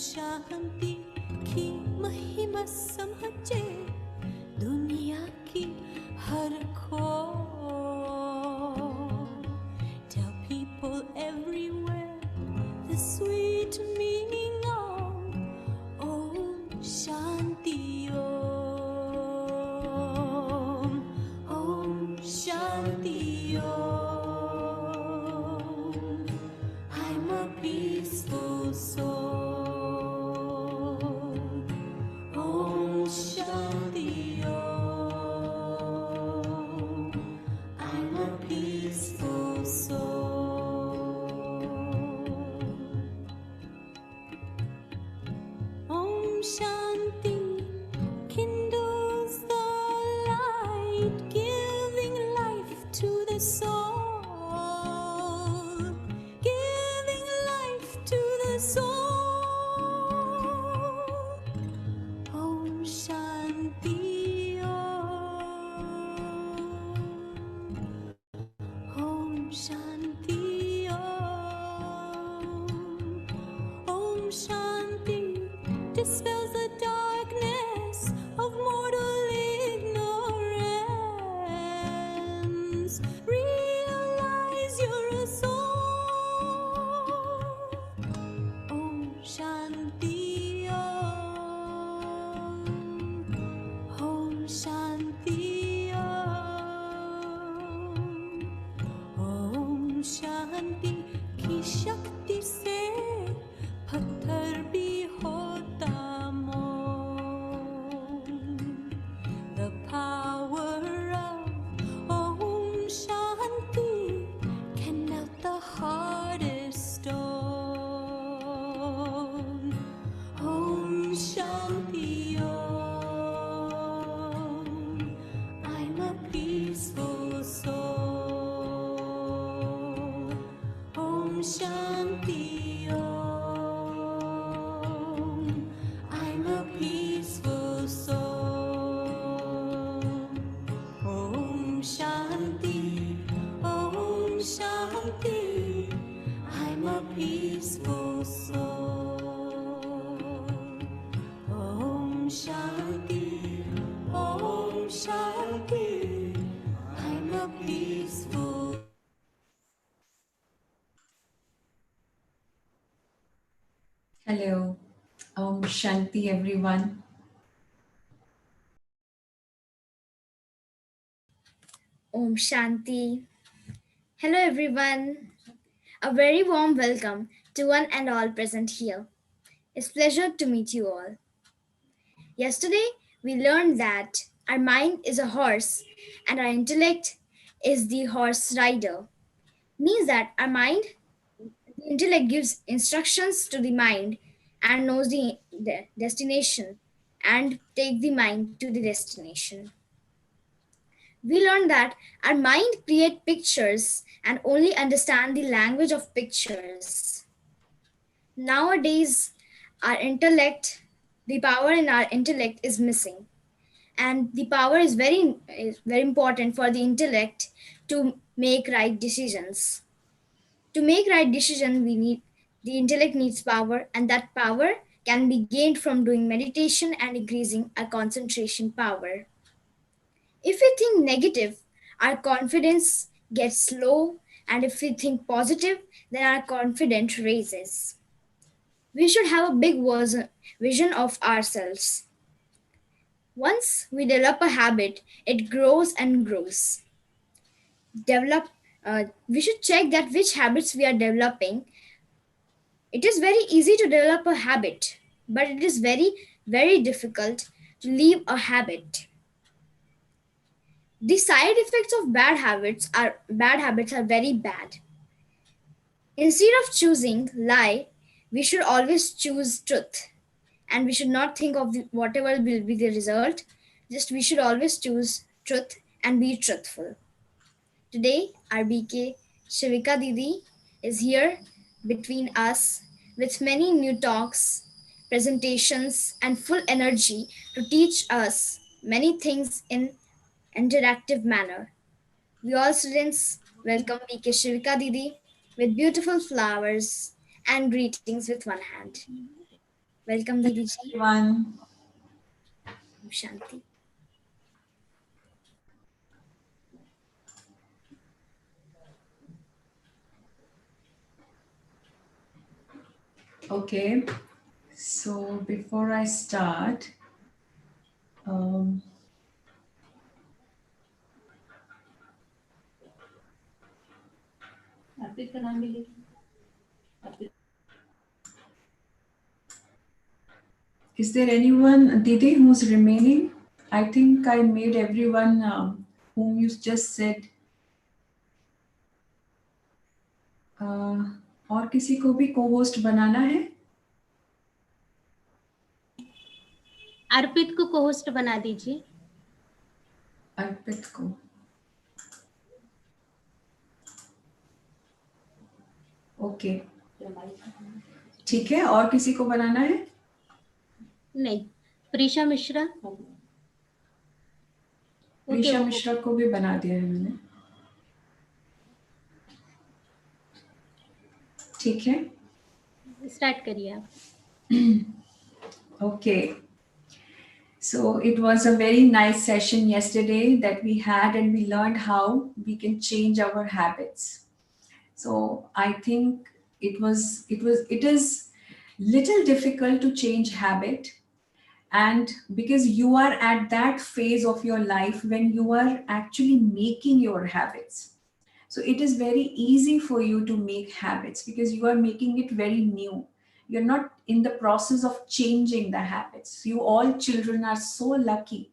शांति की महिमा समझे दुनिया की हर खोर. Tell people everywhere the sweet meaning of Om Shanti Om. Om Shanti Om. I'm a peaceful soul. Om Shanti Om. I'm a peaceful soul. Om Shanti kindles the light, giving life to the soul, giving life to the soul. Om Shanti Om. Om Shanti Om. Om Shanti dispels the darkness of mortal ignorance. Realize you're a soul. Om Shanti Om. Om Shanti Om. Om Shanti की शक्ति से पत्थर भी होता मोम. The power of Om Shanti can melt the hardest stone. Om Shanti Om. I'm a peaceful soul. Om Shanti Om. I'm a peaceful soul. Om Shanti Om Shanti. I'm a peaceful soul. Om Shanti Om Shanti. I'm a peaceful. Hello. Om Shanti, everyone. Om Shanti. Hello everyone. A very warm welcome to one and all present here. It's a pleasure to meet you all. Yesterday we learned that our mind is a horse and our intellect is the horse rider. Means that our mind, the intellect gives instructions to the mind and knows the destination and take the mind to the destination. We learned that our mind create pictures and only understand the language of pictures. Nowadays, our intellect, the power in our intellect is missing. And the power is very important for the intellect to make right decisions. To make right decision, the intellect needs power, and that power can be gained from doing meditation and increasing our concentration power. If we think negative, our confidence gets low, and if we think positive, then our confidence raises. We should have a big vision of ourselves. Once we develop a habit, it grows and grows. Develop. We should check that which habits we are developing. It is very easy to develop a habit, but it is very difficult to leave a habit. The side effects of bad habits are very bad. Instead of choosing lie, we should always choose truth, and we should not think of whatever will be the result. Just we should always choose truth and be truthful. Today, our BK Shivika Didi is here between us with many new talks, presentations, and full energy to teach us many things in interactive manner. We all students welcome BK Shivika Didi with beautiful flowers and greetings with one hand. Welcome, Didi ji. Everyone. Shanti. Okay, so before I start, um, is there anyone, Didi, who's remaining? I think I made everyone whom you just said. और किसी को भी co-host बनाना है? अर्पित को host बना दीजिए। अर्पित को। Okay, ठीक है। और किसी को बनाना है? नहीं, प्रीशा मिश्रा। प्रीशा मिश्रा को भी बना दिया है मैंने। ठीक है, स्टार्ट करिए आप। Okay. So it was a very nice session yesterday that we had, and we learned how we can change our habits. So I think it is little difficult to change habit, and because you are at that phase of your life when you are actually making your habits. So it is very easy for you to make habits because you are making it very new. You're not in the process of changing the habits. You all children are so lucky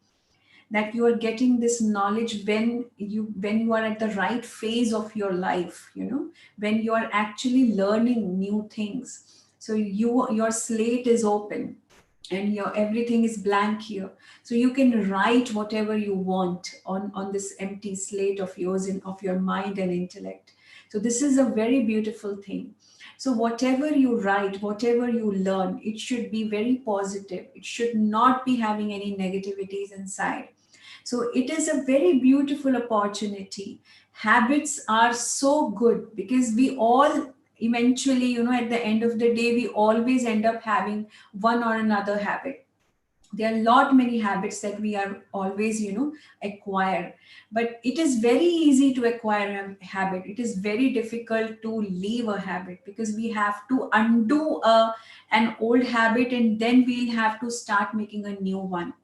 that you are getting this knowledge when you are at the right phase of your life, when you are actually learning new things. So your slate is open and your everything is blank here, so you can write whatever you want on this empty slate of yours and of your mind and intellect. So this is a very beautiful thing. So whatever you write, whatever you learn, it should be very positive. It should not be having any negativities inside. So it is a very beautiful opportunity. Habits are so good because we all eventually, at the end of the day, we always end up having one or another habit. There are a lot many habits that we are always, acquire. But it is very easy to acquire a habit. It is very difficult to leave a habit because we have to undo an old habit and then we'll have to start making a new one.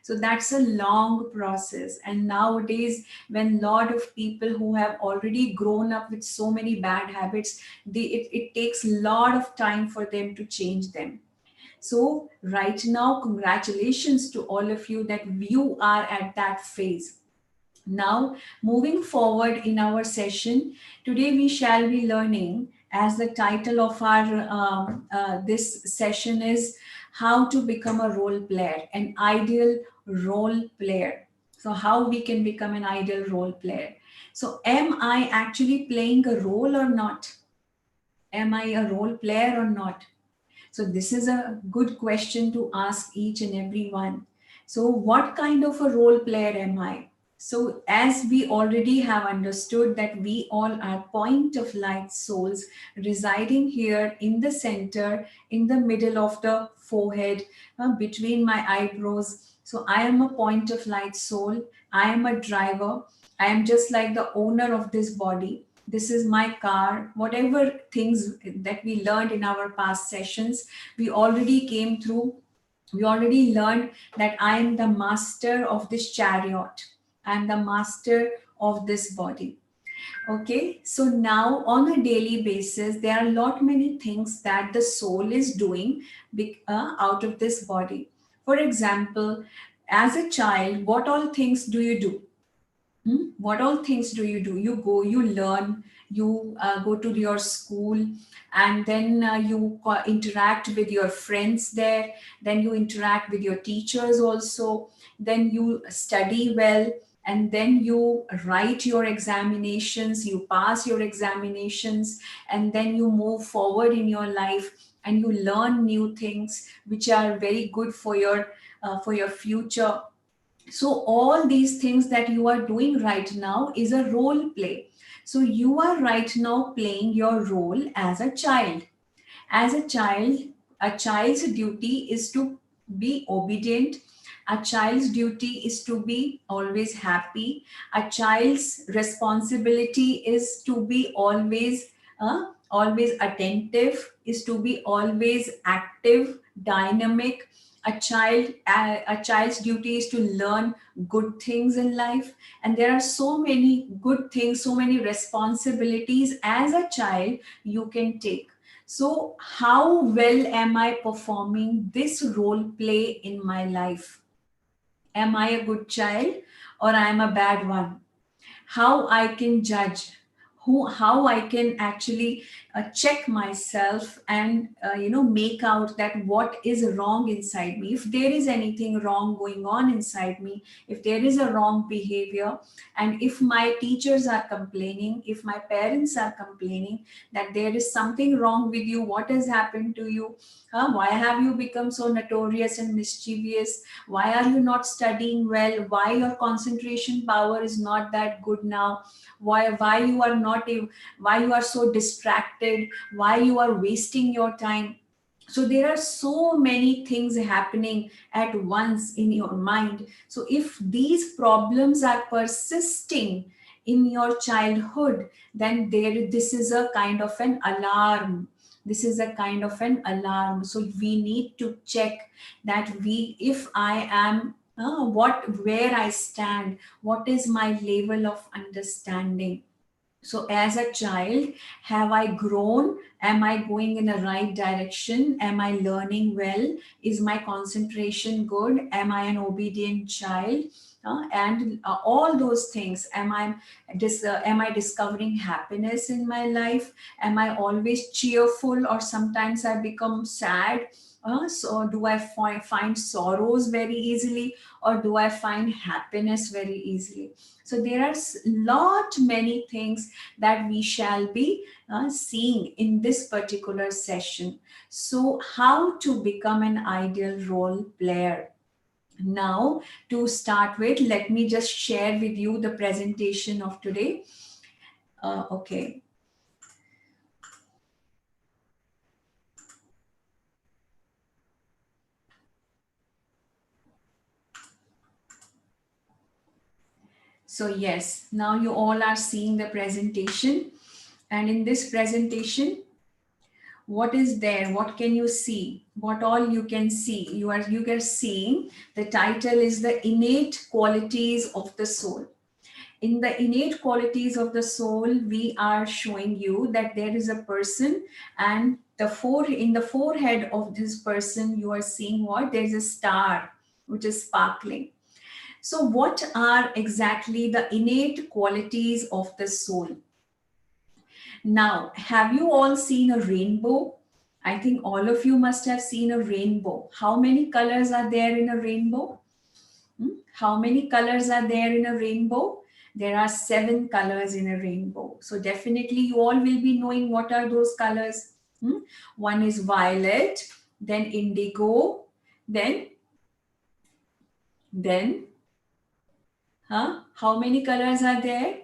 So that's a long process. And nowadays, when a lot of people who have already grown up with so many bad habits, it takes a lot of time for them to change them. So, right now, congratulations to all of you that you are at that phase. Now, moving forward in our session, today we shall be learning, as the title of our this session is, how to become a role player, an ideal role player. So, how we can become an ideal role player. So, am I actually playing a role or not? Am I a role player or not? So, this is a good question to ask each and every one. So, what kind of a role player am I? So, as we already have understood that we all are point of light souls residing here in the center, in the middle of the forehead, between my eyebrows. So, I am a point of light soul. I am a driver. I am just like the owner of this body. This is my car. Whatever things that we learned in our past sessions, we already came through. We already learned that I am the master of this chariot. I am the master of this body. Okay, so now on a daily basis, there are a lot many things that the soul is doing out of this body. For example, as a child, what all things do you do? What all things do? You go, you learn, you go to your school, and then you interact with your friends there, then you interact with your teachers also, then you study well, and then you write your examinations, you pass your examinations, and then you move forward in your life and you learn new things which are very good for your future. So all these things that you are doing right now is a role play. So you are right now playing your role as a child. As a child, A child's duty is to be obedient. A child's duty is to be always happy. A child's responsibility is to be always attentive, is to be always active, dynamic. A child's duty is to learn good things in life. And there are so many good things, so many responsibilities as a child you can take. So, how well am I performing this role play in my life? Am I a good child or I am a bad one? How I can judge, how I can actually check myself and make out that what is wrong inside me. If there is anything wrong going on inside me, if there is a wrong behavior, and if my teachers are complaining, if my parents are complaining that there is something wrong with you, what has happened to you? Why have you become so notorious and mischievous? Why are you not studying well? Why your concentration power is not that good now? Why you are not why you are so distracted? Why you are wasting your time? So there are so many things happening at once in your mind. So if these problems are persisting in your childhood, then this is a kind of an alarm. This is a kind of an alarm. So we need to check that if I am where I stand, what is my level of understanding. So, as a child, have I grown? Am I going in the right direction? Am I learning well? Is my concentration good? Am I an obedient child? And all those things. Am I discovering happiness in my life? Am I always cheerful, or sometimes I become sad? So, do I find sorrows very easily, or do I find happiness very easily? So there are lot many things that we shall be seeing in this particular session. So how to become an ideal role player? Now, to start with, let me just share with you the presentation of today. Okay. So yes, now you all are seeing the presentation. And in this presentation, what is there? What can you see? What all you can see? You are seeing, the title is the innate qualities of the soul. In the innate qualities of the soul, we are showing you that there is a person, and in the forehead of this person, you are seeing what? There is a star which is sparkling. So what are exactly the innate qualities of the soul? Now, have you all seen a rainbow? I think all of you must have seen a rainbow. How many colors are there in a rainbow? How many colors are there in a rainbow? There are 7 colors in a rainbow. So definitely you all will be knowing what are those colors. One is violet, then indigo, then, then, how many colors are there?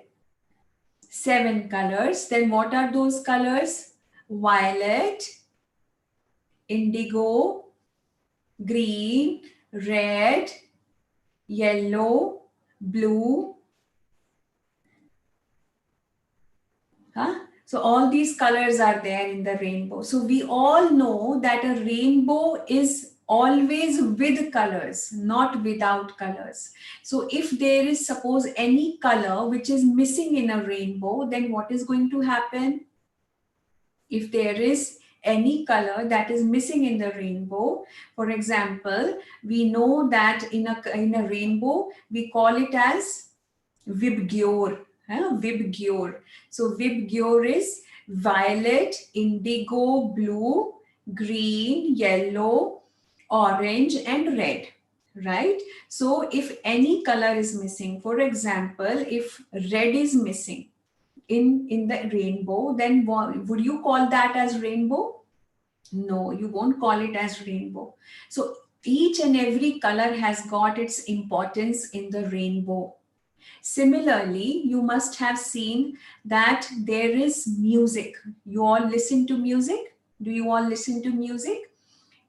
7 colors. Then what are those colors? Violet, indigo, green, red, yellow, blue. So all these colors are there in the rainbow. So we all know that a rainbow is always with colors, not without colors. So if there is, suppose, any color which is missing in a rainbow, then what is going to happen? If there is any color that is missing in the rainbow, for example, we know that in a rainbow, we call it as Vibgyor. Vibgyor. So Vibgyor is violet, indigo, blue, green, yellow, orange, and red. Right? So if any color is missing, for example, if red is missing in the rainbow, then would you call that as rainbow? No, you won't call it as rainbow. So each and every color has got its importance in the rainbow. Similarly, you must have seen that there is music. You all listen to music? Do you all listen to music?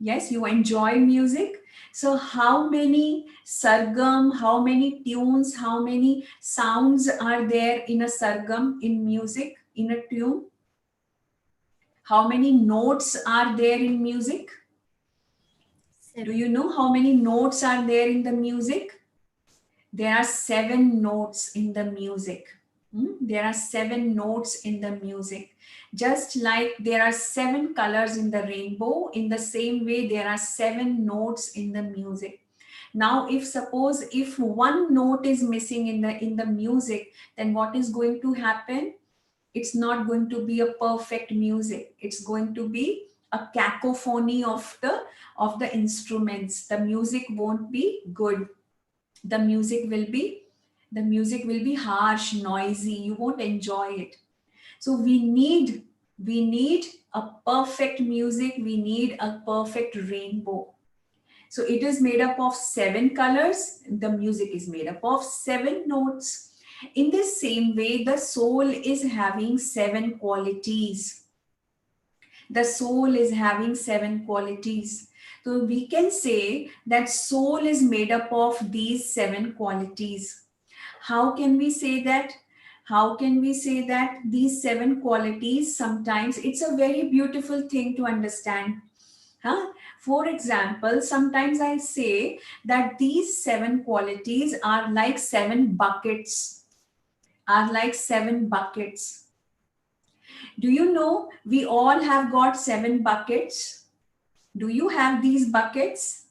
Yes, you enjoy music. So how many sargam, how many tunes, how many sounds are there in a sargam, in music, in a tune? How many notes are there in music? Do Seven. you know how many notes are there in the music? There are seven notes in the music. There are seven notes in the music. Just like there are seven colors in the rainbow, in the same way, there are seven notes in the music. Now, if suppose if one note is missing in the music, then what is going to happen? It's not going to be a perfect music. It's going to be a cacophony of the instruments. The music won't be good. The music will be the music will be harsh, noisy. You won't enjoy it. So we need a perfect music. We need a perfect rainbow. So it is made up of seven colors. The music is made up of seven notes. In the same way, the soul is having seven qualities. The soul is having seven qualities. So we can say that soul is made up of these seven qualities. How can we say that? How can we say that these seven qualities, sometimes it's a very beautiful thing to understand. Huh? For example, sometimes I say that these seven qualities are like seven buckets, are like seven buckets. Do you know we all have got seven buckets? Do you have these buckets?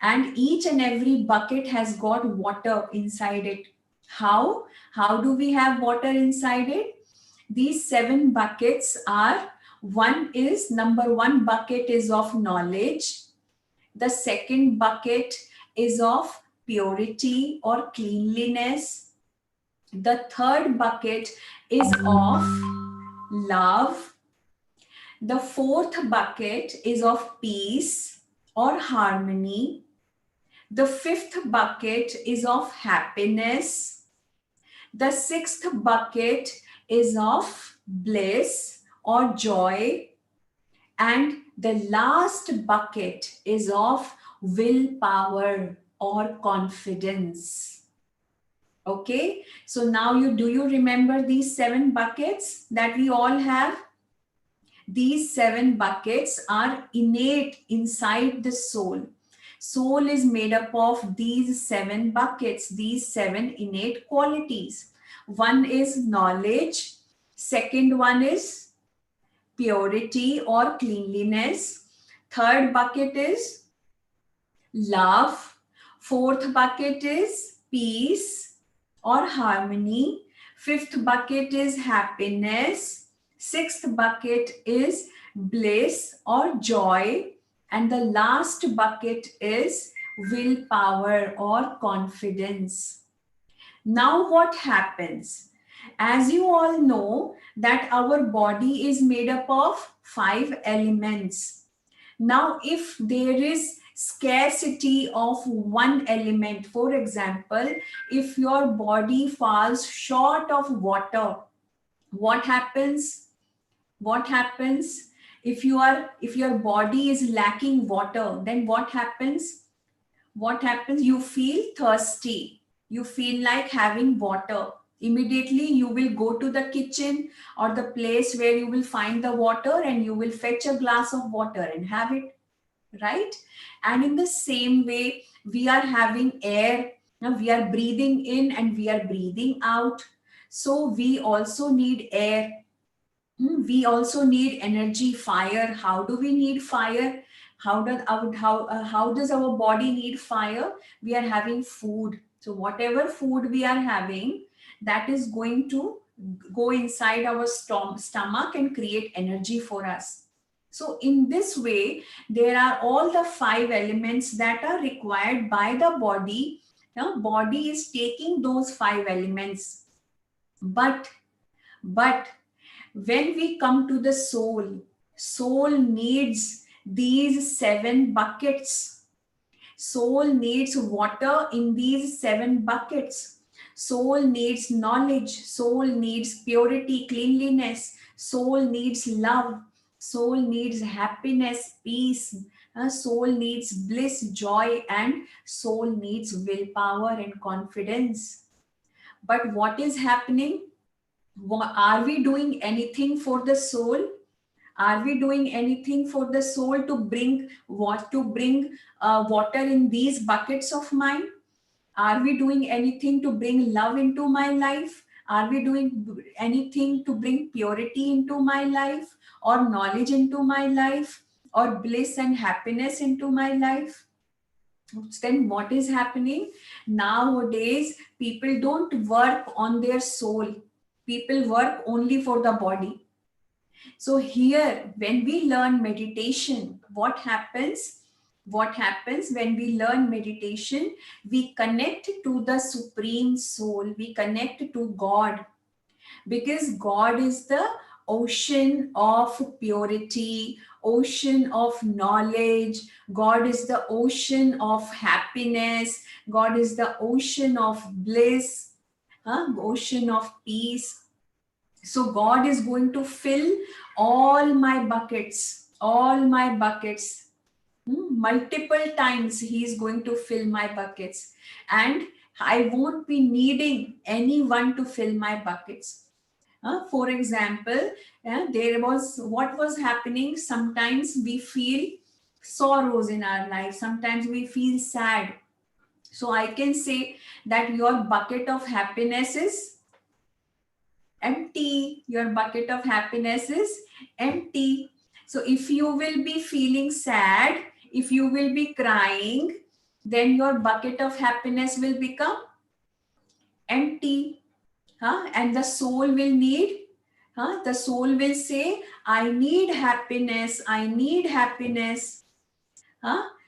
And each and every bucket has got water inside it. How? How do we have water inside it? These seven buckets are, one is, number one bucket is of knowledge. The second bucket is of purity or cleanliness. The third bucket is of love. The fourth bucket is of peace or harmony. The fifth bucket is of happiness. The sixth bucket is of bliss or joy. And the last bucket is of willpower or confidence. Okay, so now do you remember these seven buckets that we all have? These seven buckets are innate inside the soul. Soul is made up of these seven buckets, these seven innate qualities. One is knowledge, second one is purity or cleanliness, third bucket is love, fourth bucket is peace or harmony, fifth bucket is happiness, sixth bucket is bliss or joy, and the last bucket is willpower or confidence. Now what happens? As you all know that our body is made up of five elements. Now, if there is scarcity of one element, for example, if your body falls short of water, what happens? What happens? If your body is lacking water, then what happens? What happens? You feel thirsty. You feel like having water. Immediately you will go to the kitchen or the place where you will find the water, and you will fetch a glass of water and have it, right? And in the same way, we are having air. Now we are breathing in and we are breathing out. So we also need air. We also need energy, fire. How do we need fire? How does our body need fire? We are having food. So whatever food we are having, that is going to go inside our stomach and create energy for us. So in this way, there are all the five elements that are required by the body. Now, body is taking those five elements, but but when we come to the soul, soul needs these seven buckets. Soul needs water in these seven buckets. Soul needs knowledge. Soul needs purity, cleanliness. Soul needs love. Soul needs happiness, peace, Soul needs bliss, joy, and soul needs willpower and confidence. But what is happening? Are we doing anything for the soul? Are we doing anything for the soul to bring what to bring water in these buckets of mine? Are we doing anything to bring love into my life? Are we doing anything to bring purity into my life, or knowledge into my life, or bliss and happiness into my life? Then what is happening? Nowadays, people don't work on their soul. People work only for the body. So here, when we learn meditation, what happens? What happens when we learn meditation? We connect to the supreme soul. We connect to God, because God is the ocean of purity, ocean of knowledge. God is the ocean of happiness. God is the ocean of bliss, ocean of peace. So God is going to fill all my buckets, multiple times. He is going to fill my buckets, and I won't be needing anyone to fill my buckets. For example, there was what was happening. Sometimes we feel sorrows in our life. Sometimes we feel sad. So I can say that your bucket of happiness is empty. Your bucket of happiness is empty. So if you will be feeling sad, if you will be crying, then your bucket of happiness will become empty. And the soul will need, the soul will say, I need happiness, I need happiness.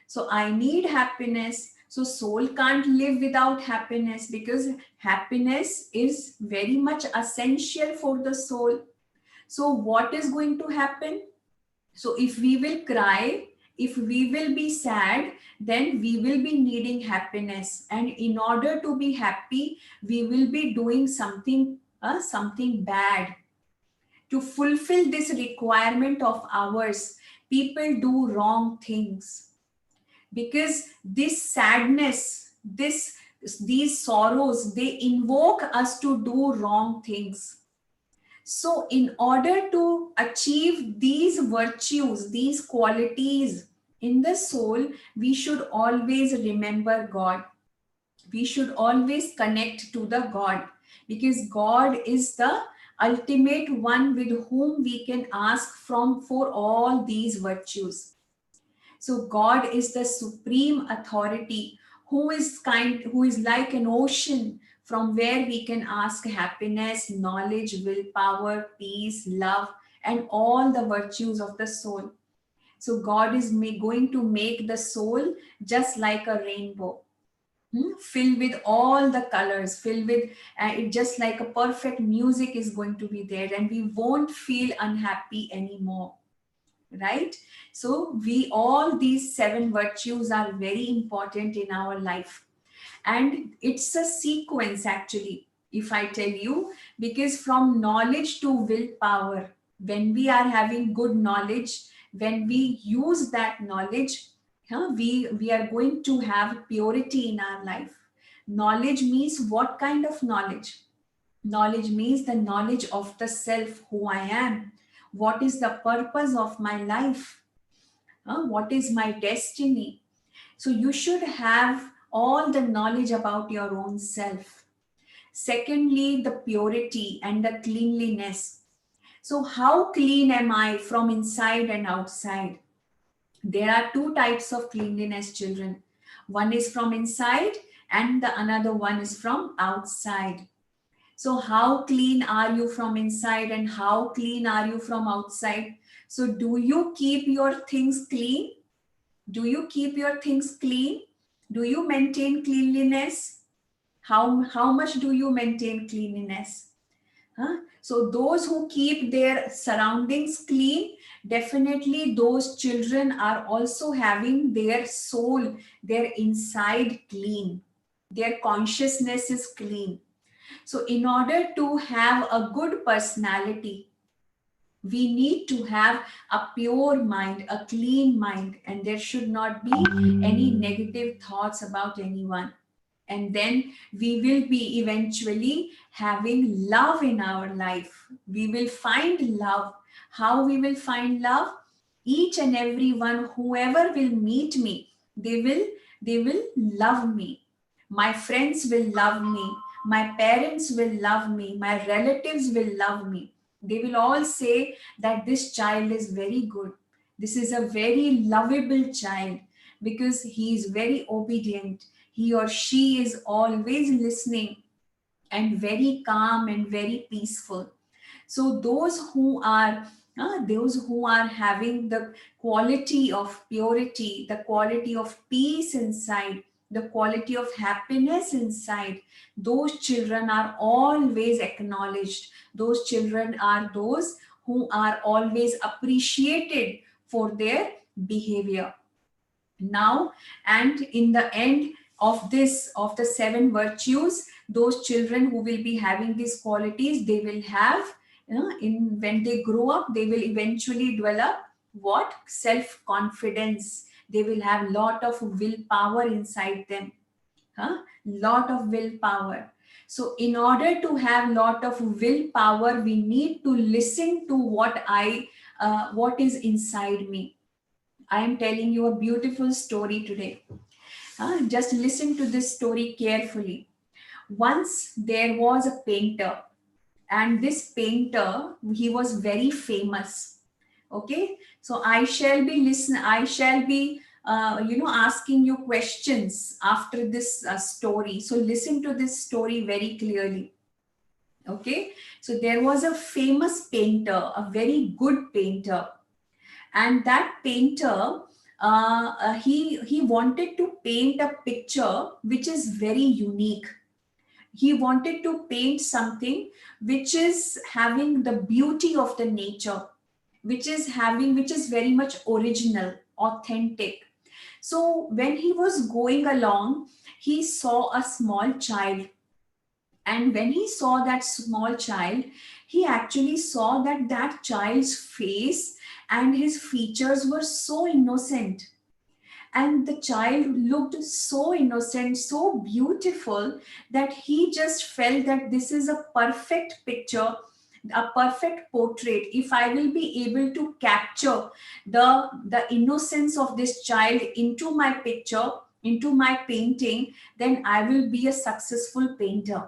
So I need happiness. So soul can't live without happiness, because happiness is very much essential for the soul. So what is going to happen? So if we will cry, if we will be sad, then we will be needing happiness. And in order to be happy, we will be doing something bad. To fulfill this requirement of ours, people do wrong things, because this sadness, these sorrows, they invoke us to do wrong things. So in order to achieve these virtues, these qualities in the soul, we should always remember God. We should always connect to the God, because God is the ultimate one with whom we can ask from for all these virtues. So God is the supreme authority, who is kind, who is like an ocean from where we can ask happiness, knowledge, willpower, peace, love, and all the virtues of the soul. So God is going to make the soul just like a rainbow, filled with all the colors, filled with it, just like a perfect music is going to be there, and we won't feel unhappy anymore, right? So we, all these seven virtues are very important in our life, and it's a sequence actually, if I tell you, because from knowledge to willpower, when we are having good knowledge, when we use that knowledge, we are going to have purity in our life. Knowledge means what kind of knowledge? Knowledge means the knowledge of the self, who I am, what is the purpose of my life, what is my destiny. So you should have all the knowledge about your own self. Secondly, the purity and the cleanliness. So how clean am I from inside and outside? There are two types of cleanliness, children. One is from inside, and the another one is from outside. So how clean are you from inside, and how clean are you from outside? So do you keep your things clean? Do you keep your things clean? Do you maintain cleanliness? How much do you maintain cleanliness? So those who keep their surroundings clean, definitely those children are also having their soul, their inside clean. Their consciousness is clean. So in order to have a good personality, We need to have a pure mind, a clean mind, and there should not be any negative thoughts about anyone. And then we will be eventually having love in our life. We will find love. How we will find love? Each and every one, whoever will meet me, they will love me. My friends will love me. My parents will love me. My relatives will love me. They will all say that this child is very good. This is a very lovable child because he is very obedient. He or she is always listening and very calm and very peaceful. So those who are having the quality of purity, the quality of peace inside, the quality of happiness inside, those children are always acknowledged. Those children are those who are always appreciated for their behavior. Now, and in the end of the seven virtues, those children who will be having these qualities, they will have, in when they grow up, they will eventually develop what? Self confidence. They will have lot of willpower inside them. Lot of willpower. So in order to have lot of willpower, we need to listen to what is inside me. I am telling you a beautiful story today. Just listen to this story carefully. Once there was a painter, and this painter, he was very famous. Okay, so I shall be asking you questions after this story. So listen to this story very clearly. Okay, so there was a famous painter, a very good painter, and that painter, he wanted to paint a picture which is very unique. He wanted to paint something which is having the beauty of the nature, which is very much original, authentic. So when he was going along, he saw a small child, and when he saw that small child, he actually saw that that child's face and his features were so innocent, and the child looked so innocent, so beautiful, that he just felt that this is a perfect picture, a perfect portrait. If I will be able to capture the innocence of this child into my picture, into my painting, then I will be a successful painter.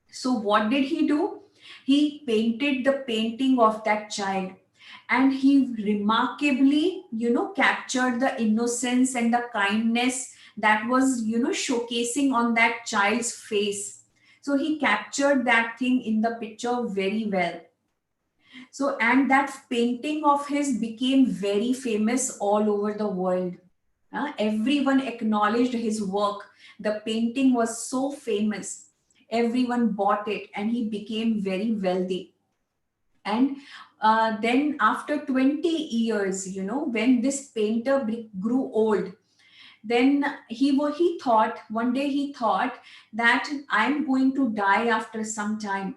So what did he do? He painted the painting of that child, and he remarkably, captured the innocence and the kindness that was, showcasing on that child's face. So he captured that thing in the picture very well. So, and that painting of his became very famous all over the world. Everyone acknowledged his work. The painting was so famous. Everyone bought it, and he became very wealthy. And then, after 20 years, when this painter grew old, then he thought, one day he thought that I'm going to die after some time.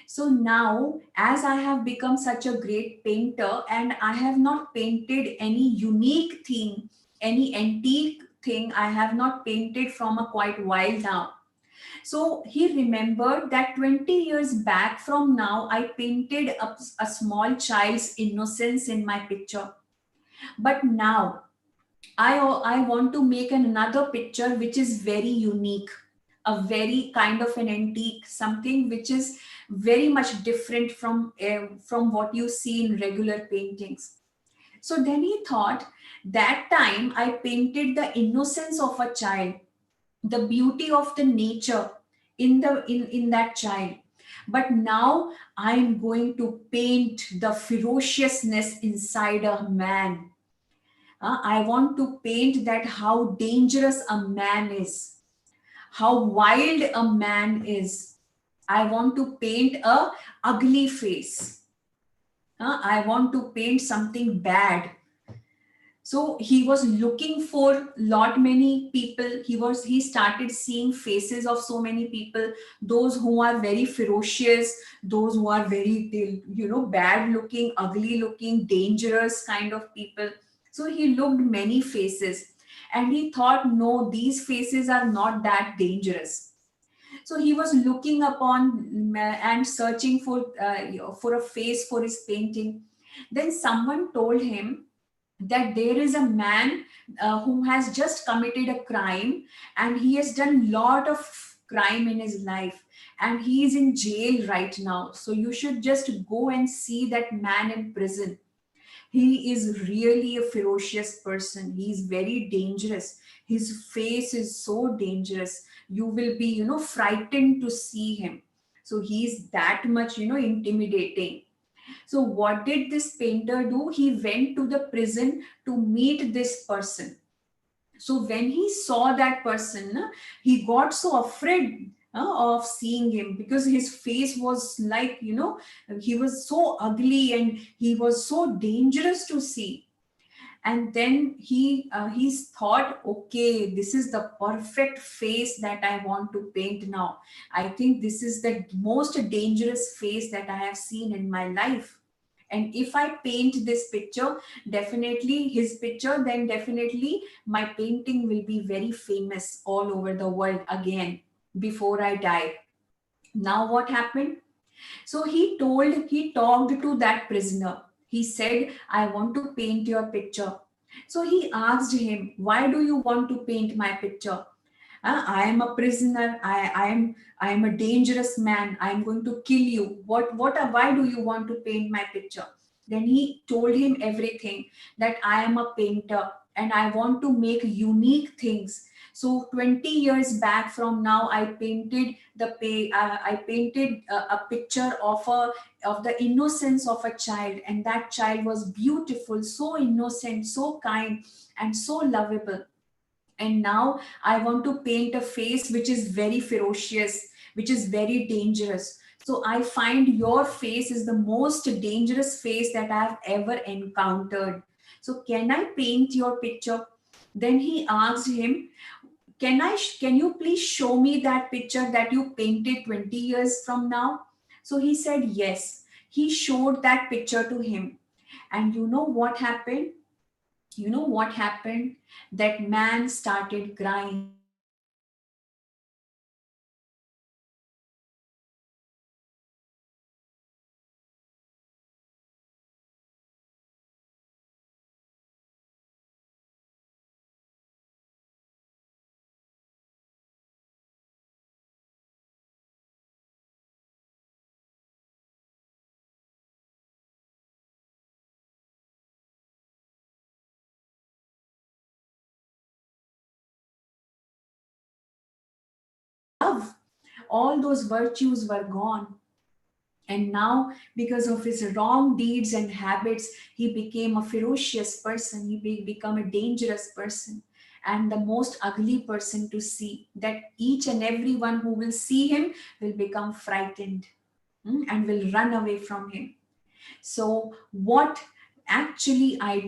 So now, as I have become such a great painter and I have not painted any unique thing, any antique thing, I have not painted from a quite while now. So he remembered that 20 years back from now, I painted a small child's innocence in my picture. But now I want to make another picture which is very unique, a very kind of an antique, something which is very much different from what you see in regular paintings. So then he thought, that time I painted the innocence of a child, the beauty of the nature in that child. But now I am going to paint the ferociousness inside a man. I want to paint that how dangerous a man is, how wild a man is. I want to paint a ugly face. I want to paint something bad. So he was looking for lot many people. He started seeing faces of so many people, those who are very ferocious, those who are very, bad looking, ugly looking, dangerous kind of people. So he looked many faces, and he thought, no, these faces are not that dangerous. So he was looking upon and searching for a face for his painting. Then someone told him that there is a man who has just committed a crime, and he has done lot of crime in his life, and he is in jail right now. So you should just go and see that man in prison. He is really a ferocious person. He is very dangerous. His face is so dangerous. You will be, frightened to see him. So he is that much, intimidating. So what did this painter do? He went to the prison to meet this person. So when he saw that person, he got so afraid of seeing him, because his face was like, he was so ugly and he was so dangerous to see. And then he's thought, okay, this is the perfect face that I want to paint now. I think this is the most dangerous face that I have seen in my life. And if I paint this picture, definitely his picture, then definitely my painting will be very famous all over the world again before I die. Now what happened? So he talked to that prisoner. He said, I want to paint your picture. So he asked him, why do you want to paint my picture? I am a prisoner. I am a dangerous man. I am going to kill you. Why do you want to paint my picture? Then he told him everything, that I am a painter and I want to make unique things. So 20 years back from now, I painted a picture of the innocence of a child, and that child was beautiful, so innocent, so kind, and so lovable. And now I want to paint a face which is very ferocious, which is very dangerous. So I find your face is the most dangerous face that I have ever encountered. So can I paint your picture? Then he asked him, can you please show me that picture that you painted 20 years from now? So he said yes. He showed that picture to him, and you know what happened? That man started crying. Love, all those virtues were gone. And now, because of his wrong deeds and habits, he became a ferocious person. Become a dangerous person, and the most ugly person to see. That each and everyone who will see him will become frightened, and will run away from him. So what actually I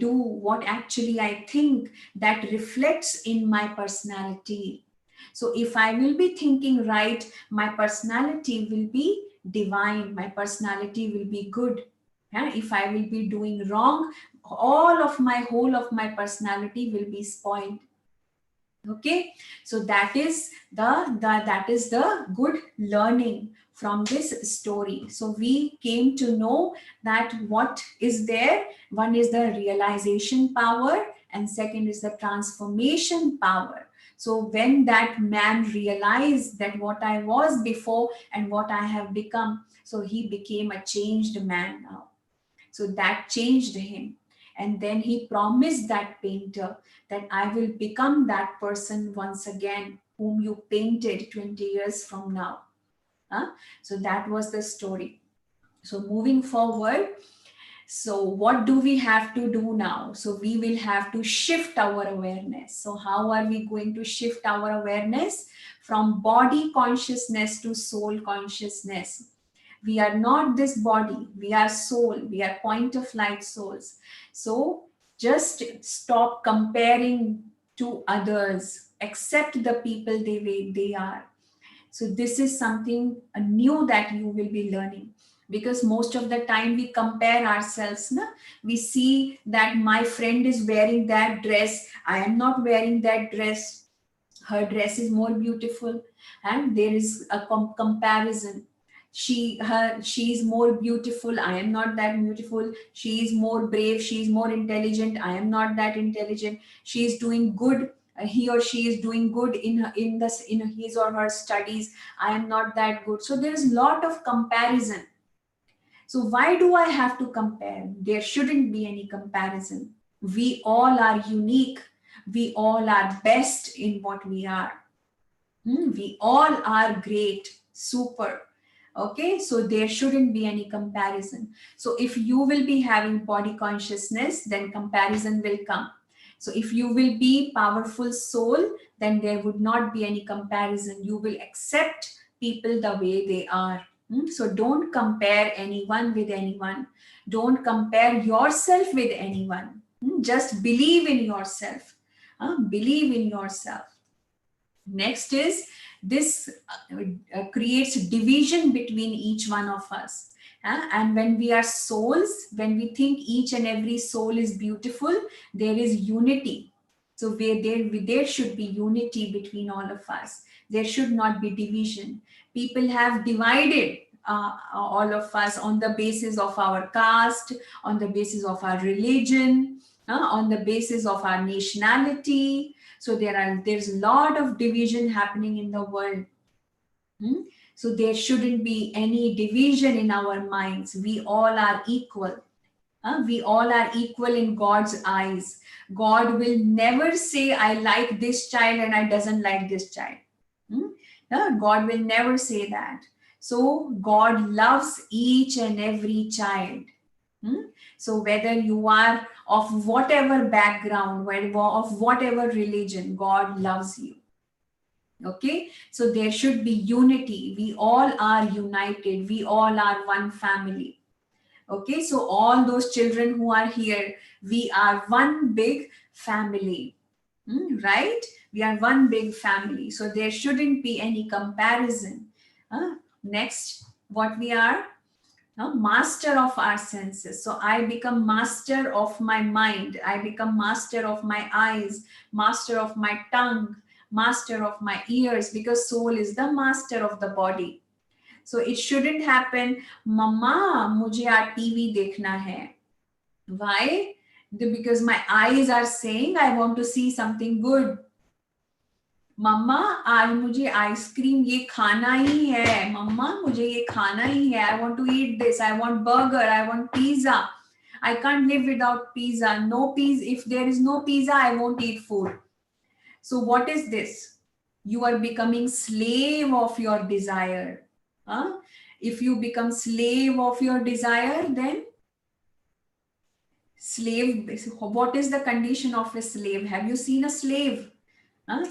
think, that reflects in my personality. So if I will be thinking right, my personality will be divine, my personality will be good. Yeah? If I will be doing wrong, whole of my personality will be spoiled. Okay, so that is the good learning from this story. So we came to know that what is there. One is the realization power, and second is the transformation power. So when that man realized that what I was before and what I have become, so he became a changed man now. So that changed him. And then he promised that painter that I will become that person once again whom you painted 20 years from now. Huh? So that was the story. So moving forward, so what do we have to do now? So we will have to shift our awareness. So how are we going to shift our awareness from body consciousness to soul consciousness? We are not this body, we are soul, we are point of light souls. So Just stop comparing to others. Accept the people the way they are. So this is something new that you will be learning, because most of the time we compare ourselves. Na? We see that my friend is wearing that dress, I am not wearing that dress, her dress is more beautiful, and there is a comparison. She is more beautiful, I am not that beautiful. She is more brave, she is more intelligent, I am not that intelligent. She is doing good, he or she is doing good in his or her studies, I am not that good. So there is a lot of comparison. So why do I have to compare? There shouldn't be any comparison. We all are unique. We all are best in what we are. We all are great, super. Okay, so there shouldn't be any comparison. So if you will be having body consciousness, then comparison will come. So if you will be powerful soul, then there would not be any comparison. You will accept people the way they are. So don't compare anyone with anyone. Don't compare yourself with anyone. Just believe in yourself. Believe in yourself. Next is this creates division between each one of us. And when we are souls, when we think each and every soul is beautiful, there is unity. So there should be unity between all of us. There should not be division. People have divided all of us on the basis of our caste, on the basis of our religion, on the basis of our nationality. So there's a lot of division happening in the world. So there shouldn't be any division in our minds. We all are equal. We all are equal in God's eyes. God will never say, I like this child and I doesn't like this child. God will never say that. So God loves each and every child. So whether you are of whatever background, of whatever religion, God loves you. Okay, so there should be unity. We all are united. We all are one family. Okay, so all those children who are here, we are one big family. Right? We are one big family. So there shouldn't be any comparison. Next, what we are? Master of our senses. So I become master of my mind, I become master of my eyes, master of my tongue, master of my ears, because soul is the master of the body. So it shouldn't happen, mama mujhe aaj TV dekhna hai. Why? Because my eyes are saying I want to see something good. मम्मा आज मुझे ice cream ये खाना ही है, मम्मा मुझे ये खाना ही है, I want to eat this, I want burger, I want pizza, I can't live without pizza. No pizza. If there is no pizza, I won't eat food. So what is this? You are becoming slave of your desire. If you become slave of your desire, then slave. What is the condition of a slave? Have you seen a slave?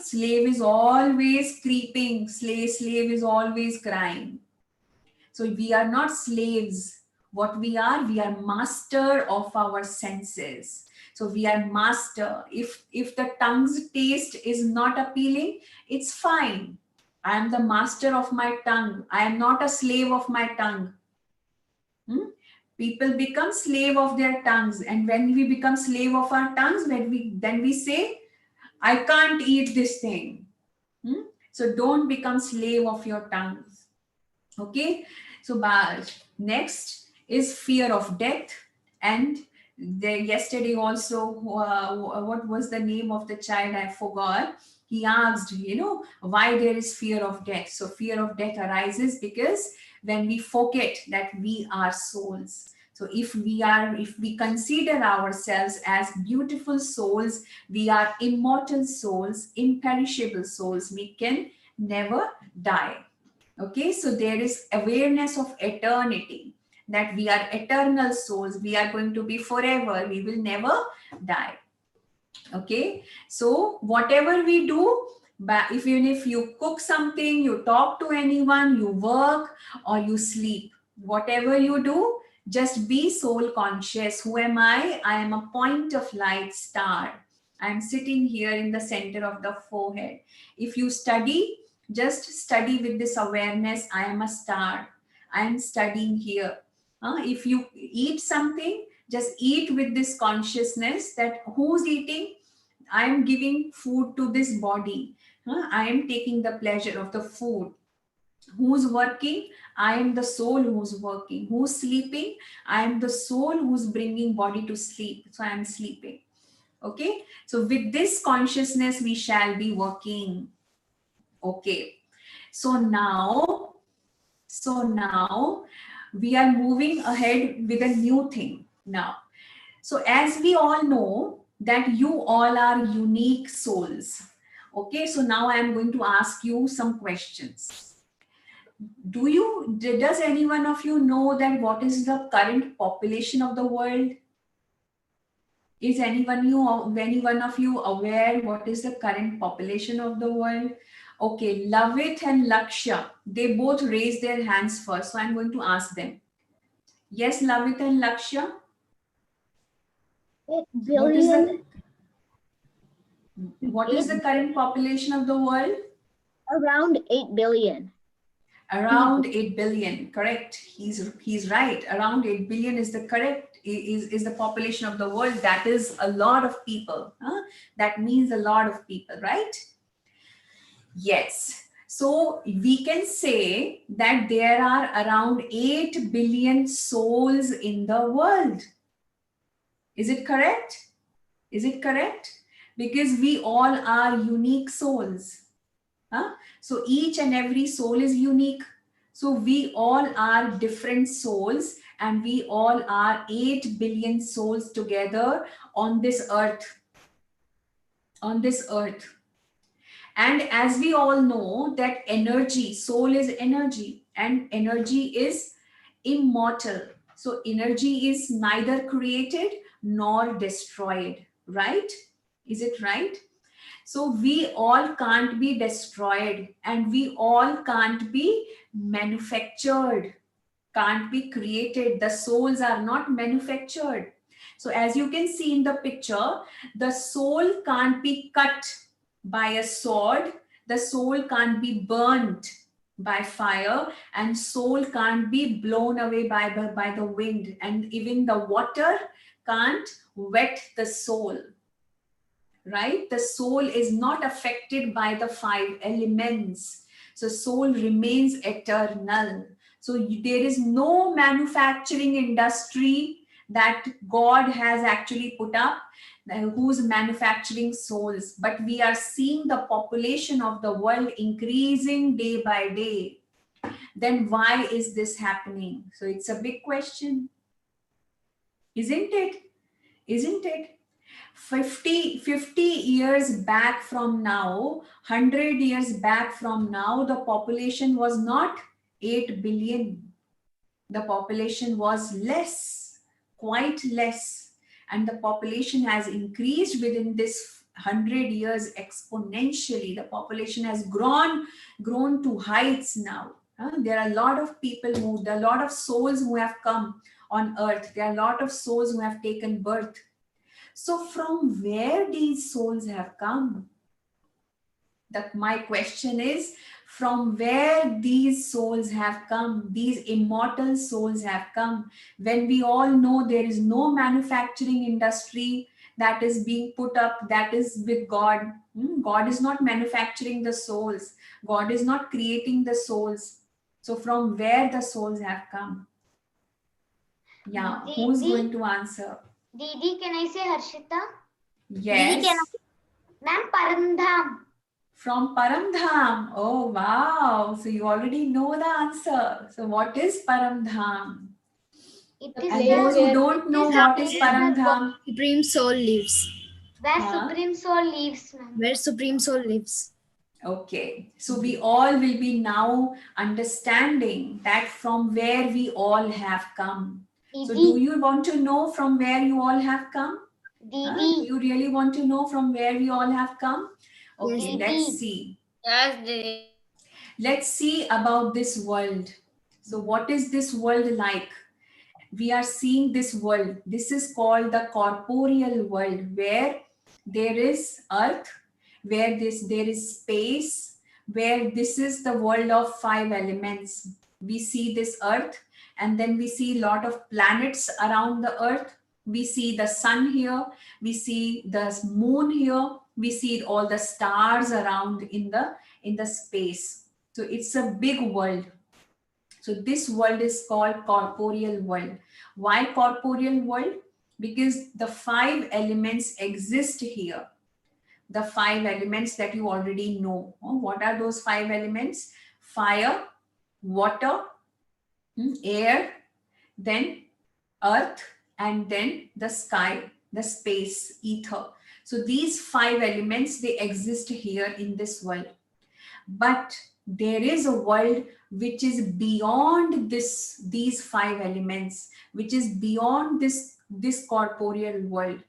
Slave is always creeping. Slave is always crying. So we are not slaves. What we are master of our senses. So we are master. If the tongue's taste is not appealing, it's fine. I am the master of my tongue. I am not a slave of my tongue. People become slave of their tongues, and when we become slave of our tongues, then we say, I can't eat this thing. So don't become slave of your tongues. Okay. So next is fear of death. And yesterday also, what was the name of the child? I forgot. He asked, why there is fear of death. So fear of death arises because when we forget that we are souls. So if we consider ourselves as beautiful souls, we are immortal souls, imperishable souls, we can never die. Okay, so there is awareness of eternity, that we are eternal souls, we are going to be forever, we will never die. Okay, so whatever we do, even if you cook something, you talk to anyone, you work or you sleep, whatever you do, Just be soul conscious. Who am I? I am a point of light star. I am sitting here in the center of the forehead. If you study, just study with this awareness. I am a star. I am studying here. If you eat something, just eat with this consciousness that who's eating? I am giving food to this body. I am taking the pleasure of the food. Who's working? I am the soul who's working. Who's sleeping? I am the soul who's bringing body to sleep. So I am sleeping. Okay. So with this consciousness, we shall be working. Okay. So now we are moving ahead with a new thing now. So as we all know that you all are unique souls. Okay. So now I am going to ask you some questions. Does any one of you know that what is the current population of the world? Is any one of you aware what is the current population of the world? Okay, Lavit and Lakshya, they both raised their hands first, so I'm going to ask them. Yes, Lavit and Lakshya. 8 What is billion. the current population of the world? Around 8 billion. Around 8 billion, correct. He's right. Around 8 billion is the correct, is the population of the world. That is a lot of people. That means a lot of people, right? Yes. So we can say that there are around 8 billion souls in the world. Is it correct? Is it correct? Because we all are unique souls. So each and every soul is unique. So we all are different souls, and we all are 8 billion souls together on this earth. On this earth. And as we all know that energy, soul is energy, and energy is immortal. So energy is neither created nor destroyed, right? Is it right? So we all can't be destroyed, and we all can't be manufactured, can't be created. The souls are not manufactured. So as you can see in the picture, the soul can't be cut by a sword, the soul can't be burnt by fire, and soul can't be blown away by the wind, and even the water can't wet the soul. Right? The soul is not affected by the 5 elements. So soul remains eternal. So there is no manufacturing industry that God has actually put up who's manufacturing souls. But we are seeing the population of the world increasing day by day. Then why is this happening? So it's a big question. Isn't it? Isn't it? 50 years back from now, 100 years back from now, the population was not 8 billion. The population was less, quite less. And the population has increased within this 100 years exponentially. The population has grown to heights now. There are a lot of people there are a lot of souls who have come on earth. There are a lot of souls who have taken birth. So from where these souls have come? That my question is, from where these souls have come, these immortal souls have come, when we all know there is no manufacturing industry that is being put up, that is with God. God is not manufacturing the souls. God is not creating the souls. So from where the souls have come? Yeah, who's going to answer? Didi, can I say Harshita? Yes. Didi, Ma'am, Paramdham. From Paramdham. Oh, wow. So you already know the answer. So what is Paramdham? It And is those who the don't know what is Paramdham, Supreme Soul lives. where Huh? Supreme Soul lives, ma'am. Where Supreme Soul lives. okay. So we all will be now understanding that from where we all have come. So do you want to know from where you all have come? Do Didi. you really want to know from where we all have come? Okay, Yes. let's see. Yes, Didi. Let's see about this world. So what is this world like? we are seeing this world. This is called the corporeal world, where there is earth, where there is space, where this is the world of five elements. We see this earth, and then we see a lot of planets around the earth. We see the sun here, we see the moon here, we see all the stars around in the space. So it's a big world. So this world is called corporeal world. Why corporeal world? Because the five elements exist here. The five elements that you already know. What are those five elements? Fire, water, air, then earth, and then the sky, the space, ether. So these five elements, they exist here in this world. But there is a world which is beyond these five elements, which is beyond this corporeal world,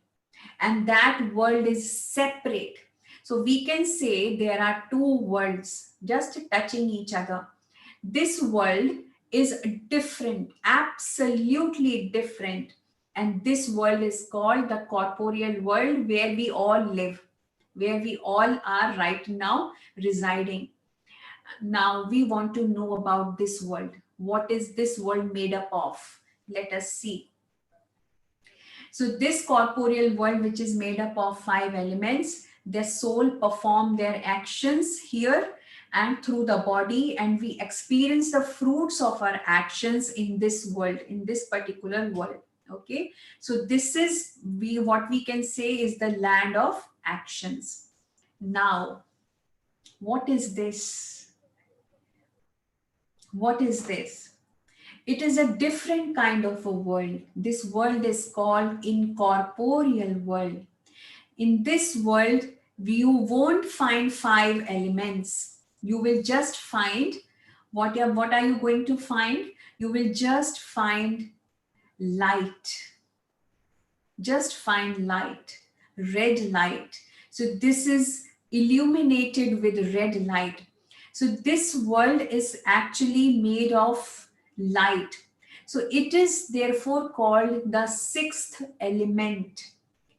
and that world is separate. So we can say there are two worlds just touching each other. This world is different, absolutely different, and this world is called the corporeal world, where we all live, where we all are right now residing. Now we want to know about this world. What is this world made up of? Let us see. So this corporeal world, which is made up of five elements, their soul perform their actions here and through the body, and we experience the fruits of our actions in this world, in this particular world. Okay, so this is what we can say is the land of actions. Now, what is this? What is this? It is a different kind of a world. This world is called incorporeal world. In this world, you won't find five elements. You will just find, what are you going to find? You will just find light. Just find light, red light. So this is illuminated with red light. So this world is actually made of light. So it is therefore called the sixth element.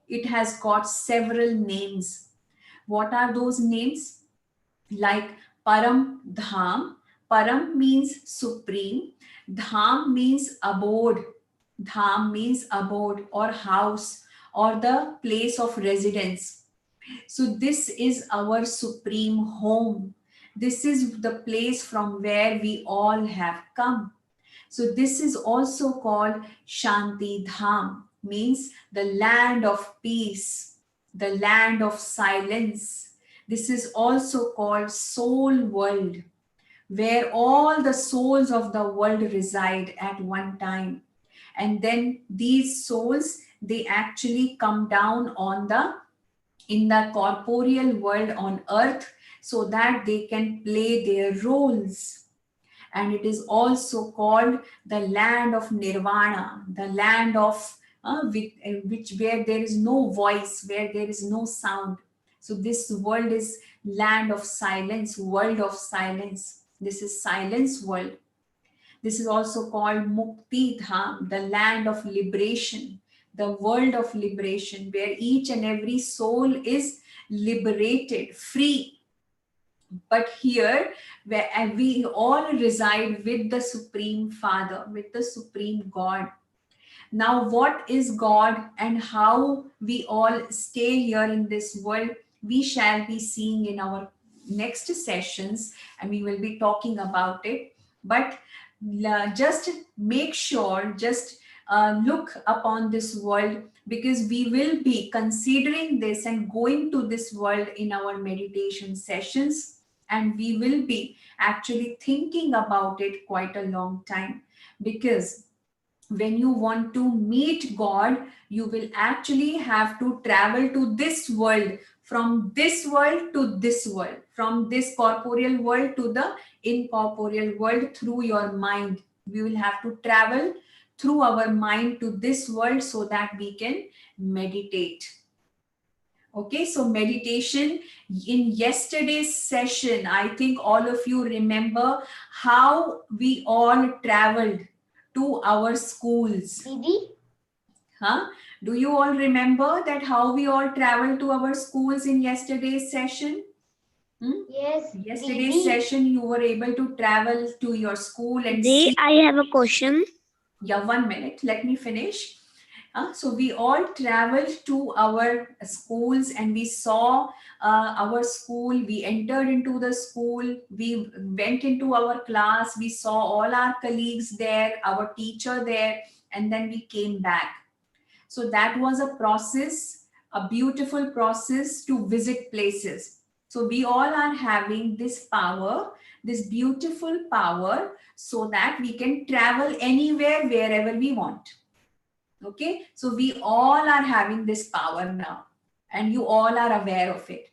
It has got several names. What are those names? Like Param Dham. Param means supreme. Dham means abode. Dham means abode or house or the place of residence. So this is our supreme home. This is the place from where we all have come. So this is also called Shanti Dham, means the land of peace, the land of silence. This is also called soul world, where all the souls of the world reside at one time. And then these souls, they actually come down in the corporeal world on earth, so that they can play their roles. And it is also called the land of nirvana, the land of where there is no voice, where there is no sound. So this world is land of silence, world of silence. This is silence world. This is also called Mukti Dham, the land of liberation, the world of liberation, where each and every soul is liberated, free. But here, where we all reside with the Supreme Father, with the Supreme God. Now, what is God and how we all stay here in this world, we shall be seeing in our next sessions, and we will be talking about it. But just make sure, just look upon this world, because we will be considering this and going to this world in our meditation sessions, and we will be actually thinking about it quite a long time. Because when you want to meet God, you will actually have to travel to this world, from this world to this world, from this corporeal world to the incorporeal world through your mind. We will have to travel through our mind to this world so that we can meditate. Okay, so meditation in yesterday's session, I think all of you remember how we all traveled to our schools. Didi, Huh? Do you all remember that how we all traveled to our schools in yesterday's session? yes, Yesterday's Didi. session, you were able to travel to your school and They, see. I have a question. Yeah, 1 minute. Let me finish. So we all traveled to our schools and we saw our school. We entered into the school. We went into our class. We saw all our colleagues there, our teacher there, and then we came back. So that was a process, a beautiful process to visit places. So we all are having this power, this beautiful power, so that we can travel anywhere, wherever we want. Okay, so we all are having this power now, and you all are aware of it.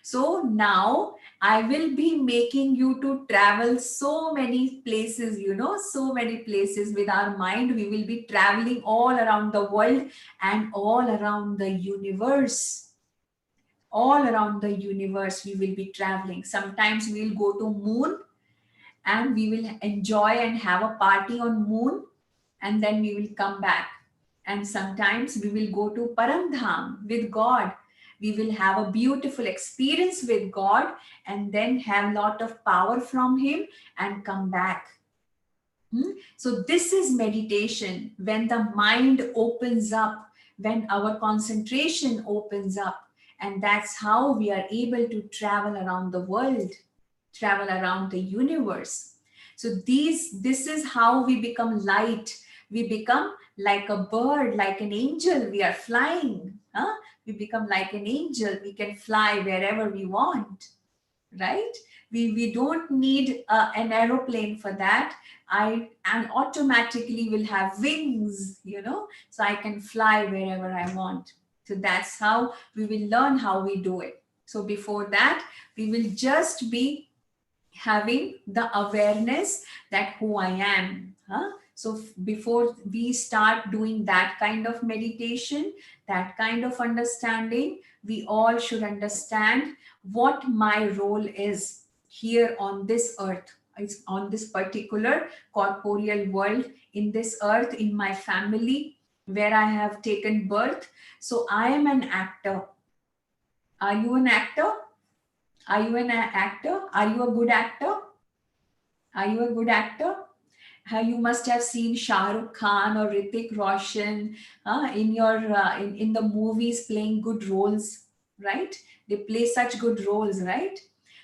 So now I will be making you to travel so many places, so many places with our mind. We will be traveling all around the world and all around the universe. All around the universe, we will be traveling. Sometimes we'll go to moon and we will enjoy and have a party on moon, and then we will come back. And sometimes we will go to Paramdham with God. We will have a beautiful experience with God and then have lot of power from Him and come back. So this is meditation, when the mind opens up, when our concentration opens up, and that's how we are able to travel around the world, travel around the universe. So this is how we become light. We become like a bird, like an angel. We are flying. We become like an angel. We can fly wherever we want, right? We don't need an aeroplane for that. And automatically will have wings, so I can fly wherever I want. So that's how we will learn how we do it. So before that, we will just be having the awareness that who I am. So before we start doing that kind of meditation, that kind of understanding, we all should understand what my role is here on this earth. It's on this particular corporeal world, in this earth, in my family where I have taken birth. So I am an actor. Are you an actor? Are you an actor? Are you a good actor? Are you a good actor? You must have seen Shah Rukh Khan or Hrithik Roshan in the movies playing good roles, right? They play such good roles, right?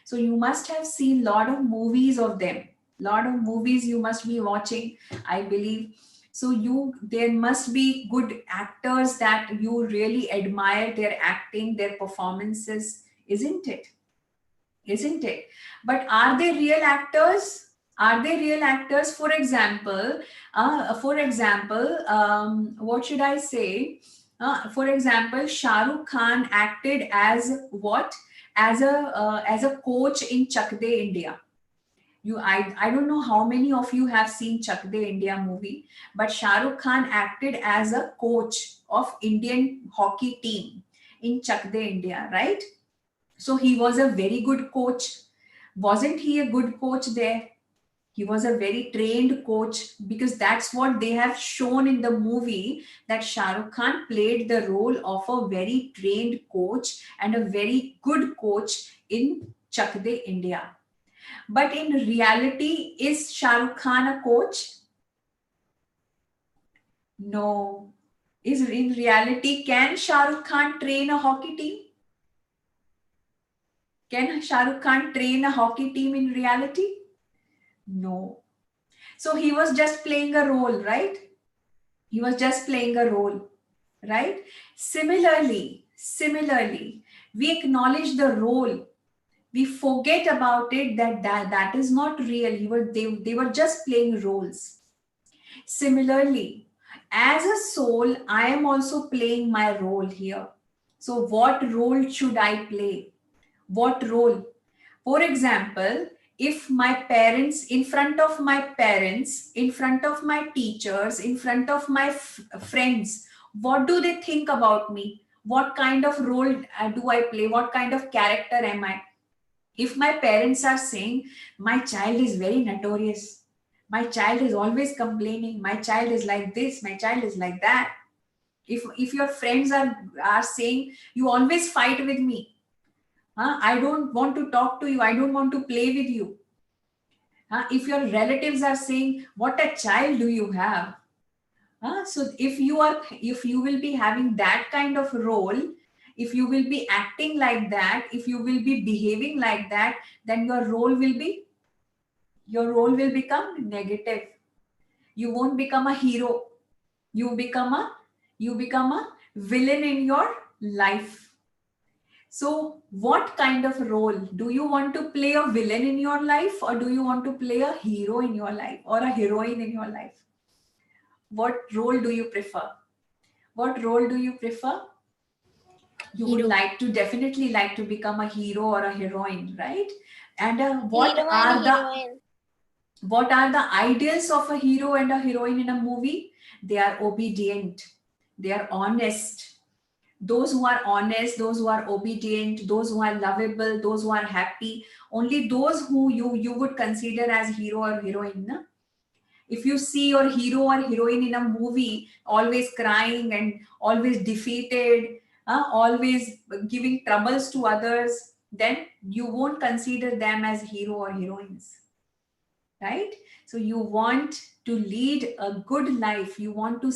So you must have seen lot of movies of them. Lot of movies you must be watching, I believe. So there must be good actors that you really admire their acting, their performances, isn't it? Isn't it? But are they real actors? Are they real actors? For example, what should I say? For example, Shah Rukh Khan acted as what? As a coach in Chak De India. I don't know how many of you have seen Chak De India movie, but Shah Rukh Khan acted as a coach of Indian hockey team in Chak De India, right? So he was a very good coach. Wasn't he a good coach there? He was a very trained coach, because that's what they have shown in the movie, that Shah Rukh Khan played the role of a very trained coach and a very good coach in Chak De India. But in reality, is Shah Rukh Khan a coach? No. Is in reality, can Shah Rukh Khan train a hockey team? Can Shah Rukh Khan train a hockey team in reality? No. So he was just playing a role, right? He was just playing a role, right? Similarly, we acknowledge the role. We forget about it, that is not real. They were just playing roles. Similarly, as a soul, I am also playing my role here. So what role should I play? What role? For example, if my parents, in front of my parents, in front of my teachers, in front of my friends, what do they think about me? What kind of role do I play? What kind of character am I? If my parents are saying, my child is very notorious, My child is always complaining. My child is like this. My child is like that. If your friends are saying you always fight with me, I don't want to talk to you. I don't want to play with you. If your relatives are saying, what a child do you have? So if you will be having that kind of role, if you will be acting like that, if you will be behaving like that, then your role will become negative. You won't become a hero. You become a villain in your life. So what kind of role do you want to play? A villain in your life, or do you want to play a hero in your life or a heroine in your life? What role do you prefer? What role do you prefer? You would Hero. like to definitely like to become a hero or a heroine, right? And Hero and heroine. what are the ideals of a hero and a heroine in a movie? They are obedient, they are honest. Those who are honest, those who are obedient, those who are lovable, those who are happy, only those who you would consider as hero or heroine, na? If you see your hero or heroine in a movie always crying and always defeated, always giving troubles to others, then you won't consider them as hero or heroines, right? So you want to lead a good life, you want to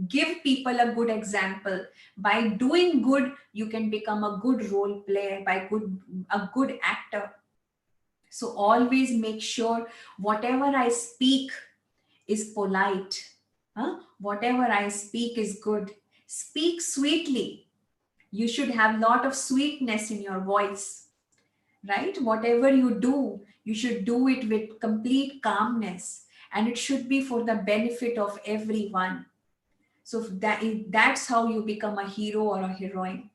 give people a good example. By doing good, you can become a good role player, a good actor. So always make sure whatever I speak is polite. Whatever I speak is good. Speak sweetly. You should have lot of sweetness in your voice, right? Whatever you do, you should do it with complete calmness, and it should be for the benefit of everyone. So that's how you become a hero or a heroine.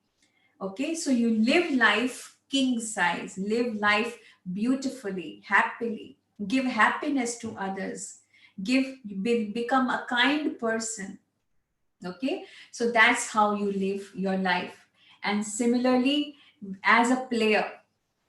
Okay, so you live life king size, live life beautifully, happily, give happiness to others, become a kind person. Okay, so that's how you live your life. And similarly, as a player,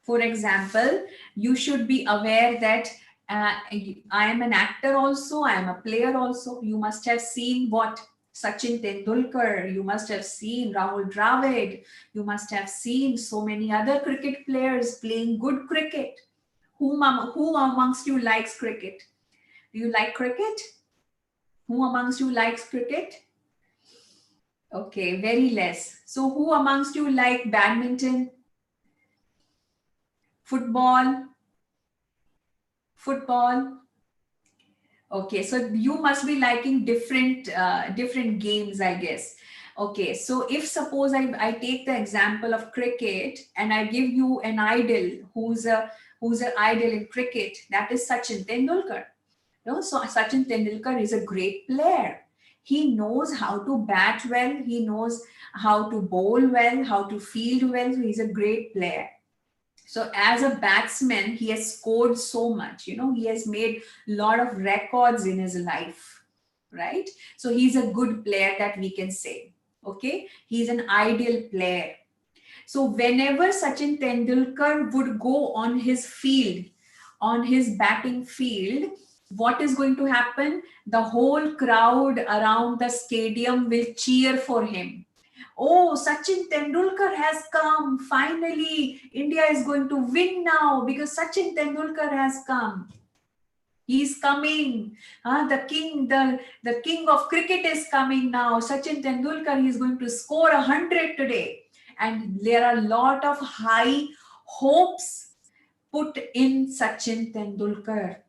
for example, you should be aware that I am an actor also, I am a player also. You must have seen what Sachin Tendulkar, you must have seen Rahul Dravid, you must have seen so many other cricket players playing good cricket. Who amongst you likes cricket? Do you like cricket? Who amongst you likes cricket? Okay, very less. So who amongst you like badminton, football, football? Okay, so you must be liking different games, I guess. Okay, so if suppose I take the example of cricket and I give you an idol who's an idol in cricket, that is Sachin Tendulkar. No, so Sachin Tendulkar is a great player. He knows how to bat well, he knows how to bowl well, how to field well. So he's a great player. So as a batsman, he has scored so much. He has made a lot of records in his life, right? So he's a good player that we can say. Okay, he's an ideal player. So whenever Sachin Tendulkar would go on his field, on his batting field, what is going to happen? The whole crowd around the stadium will cheer for him. Oh, Sachin Tendulkar has come. Finally, India is going to win now because Sachin Tendulkar has come. He's coming. The king of cricket is coming now. Sachin Tendulkar, he's going to score 100 today. And there are a lot of high hopes put in Sachin Tendulkar.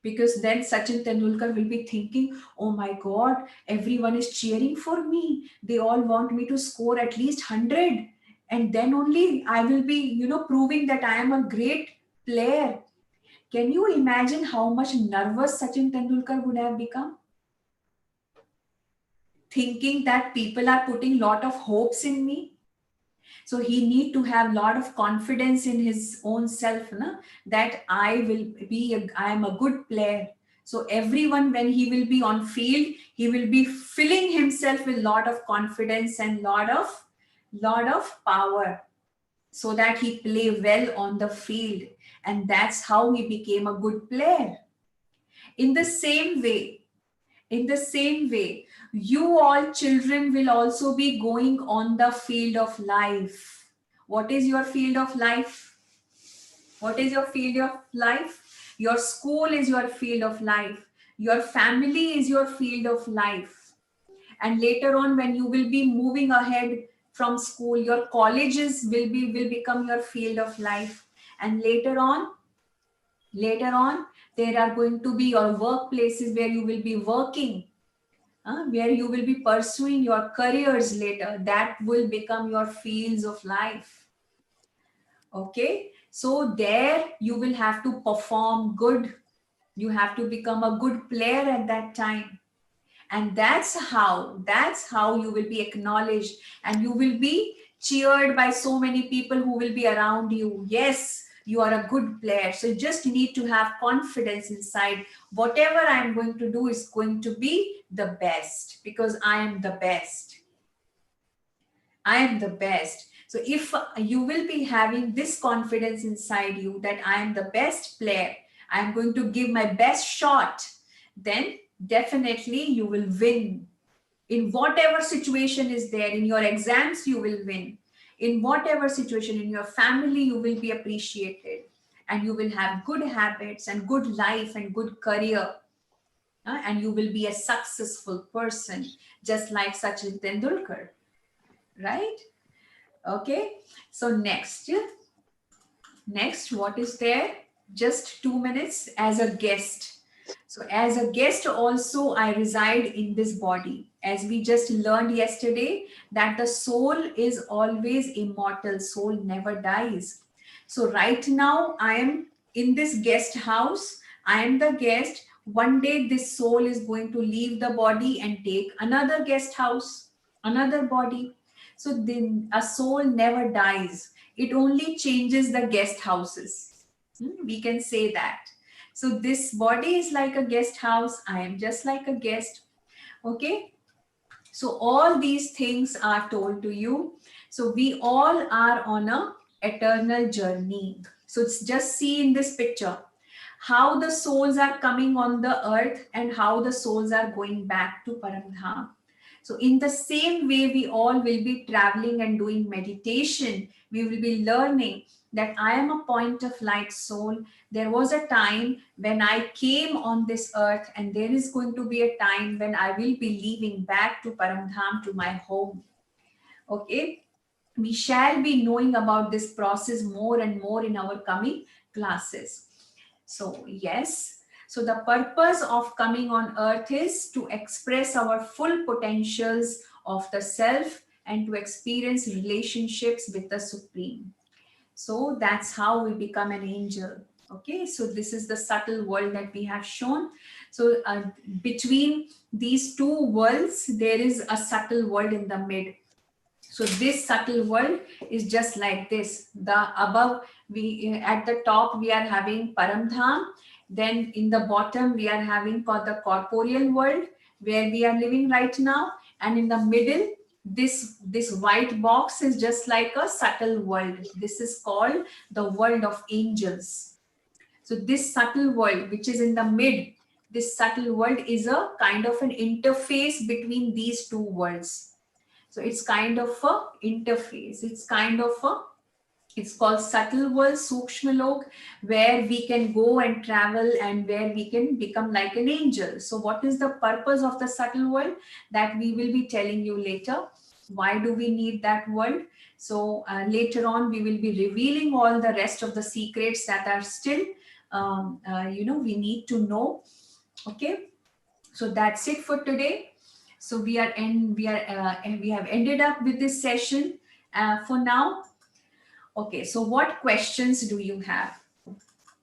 Because then Sachin Tendulkar will be thinking, oh my God, everyone is cheering for me. They all want me to score at least 100. And then only I will be, proving that I am a great player. Can you imagine how much nervous Sachin Tendulkar would have become? Thinking that people are putting lot of hopes in me. So he need to have lot of confidence in his own self, that I am a good player. So everyone, when he will be on field, he will be filling himself with lot of confidence and lot of power, so that he play well on the field. And that's how he became a good player. In the same way, you all children will also be going on the field of life. What is your field of life? What is your field of life? Your school is your field of life. Your family is your field of life. And later on, when you will be moving ahead from school, your colleges will become your field of life. And later on, there are going to be your workplaces where you will be working, where you will be pursuing your careers later. That will become your fields of life. Okay, so there you will have to perform good. You have to become a good player at that time. And that's how you will be acknowledged, and you will be cheered by so many people who will be around you. Yes, you are a good player. So you just need to have confidence inside. Whatever I am going to do is going to be the best, because I am the best. I am the best. So if you will be having this confidence inside you that I am the best player, I am going to give my best shot, then definitely you will win. In whatever situation is there, in your exams, you will win. In whatever situation, in your family, you will be appreciated. And you will have good habits and good life and good career. And you will be a successful person, just like Sachin Tendulkar, right? Okay, so next, what is there? Just 2 minutes as a guest. So as a guest also, I reside in this body. As we just learned yesterday, that the soul is always immortal. Soul never dies. So right now, I am in this guest house. I am the guest. One day, this soul is going to leave the body and take another guest house, another body. So then a soul never dies. It only changes the guest houses. We can say that. So this body is like a guest house. I am just like a guest. Okay. So all these things are told to you. So we all are on a eternal journey. So it's just see in this picture how the souls are coming on the earth and how the souls are going back to Paramdham. So in the same way, we all will be traveling and doing meditation. We will be learning that I am a point of light soul. There was a time when I came on this earth, and there is going to be a time when I will be leaving back to Paramdham, to my home. Okay. We shall be knowing about this process more and more in our coming classes. So, yes. So, the purpose of coming on earth is to express our full potentials of the self and to experience relationships with the Supreme. So, that's how we become an angel. Okay, so this is the subtle world that we have shown. So, between these two worlds, there is a subtle world in the mid. So this subtle world is just like this. The above, we at the top we are having Paramdham. Then in the bottom we are having the corporeal world where we are living right now, and in the middle, this white box is just like a subtle world. This is called the world of angels. So this subtle world, which is in the mid, this subtle world is a kind of an interface between these two worlds. So it's kind of a interface. It's called subtle world, Sukshma Lok, where we can go and travel and where we can become like an angel. So what is the purpose of the subtle world? That we will be telling you later. Why do we need that world? So later on, we will be revealing all the rest of the secrets that are still, we need to know. Okay. So that's it for today. So we have ended up with this session for now. Okay, so what questions do you have?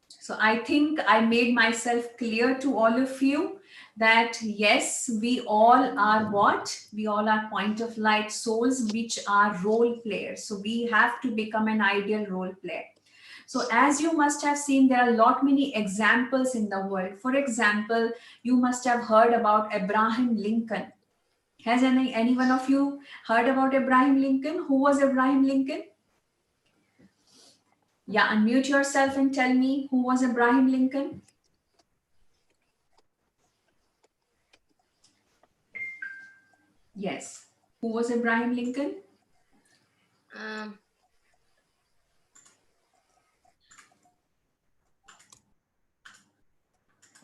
So I think I made myself clear to all of you that yes, we all are what? We all are point of light souls, which are role players. So we have to become an ideal role player. So as you must have seen, there are a lot many examples in the world. For example, you must have heard about Abraham Lincoln. Has any one of you heard about Abraham Lincoln? Who was Abraham Lincoln? Yeah, unmute yourself and tell me who was Abraham Lincoln. Yes. Who was Abraham Lincoln? Um,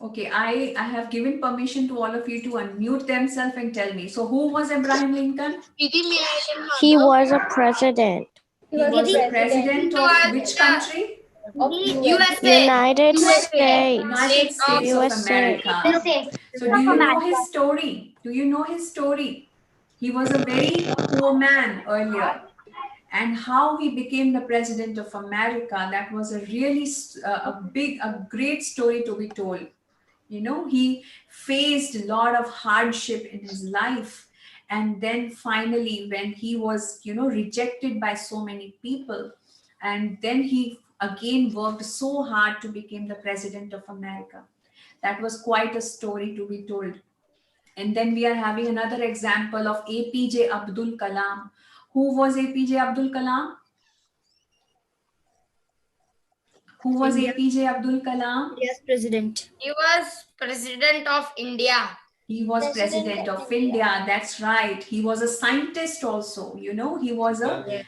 Okay, I have given permission to all of you to unmute themselves and tell me. So who was Abraham Lincoln? He was a president. He was the president president of which country? of United States. United States of USA. America. So do you know his story? Do you know his story? He was a very poor man earlier, and how he became the president of America. That was a really a great story to be told. He faced a lot of hardship in his life, and then finally when he was rejected by so many people, and then he again worked so hard to become the president of America. That was quite a story to be told. And then we are having another example of APJ Abdul Kalam. Who was APJ Abdul Kalam? Who was India, APJ Abdul Kalam? India's president. he was president of India. He was president of India. That's right. He was a scientist also. He was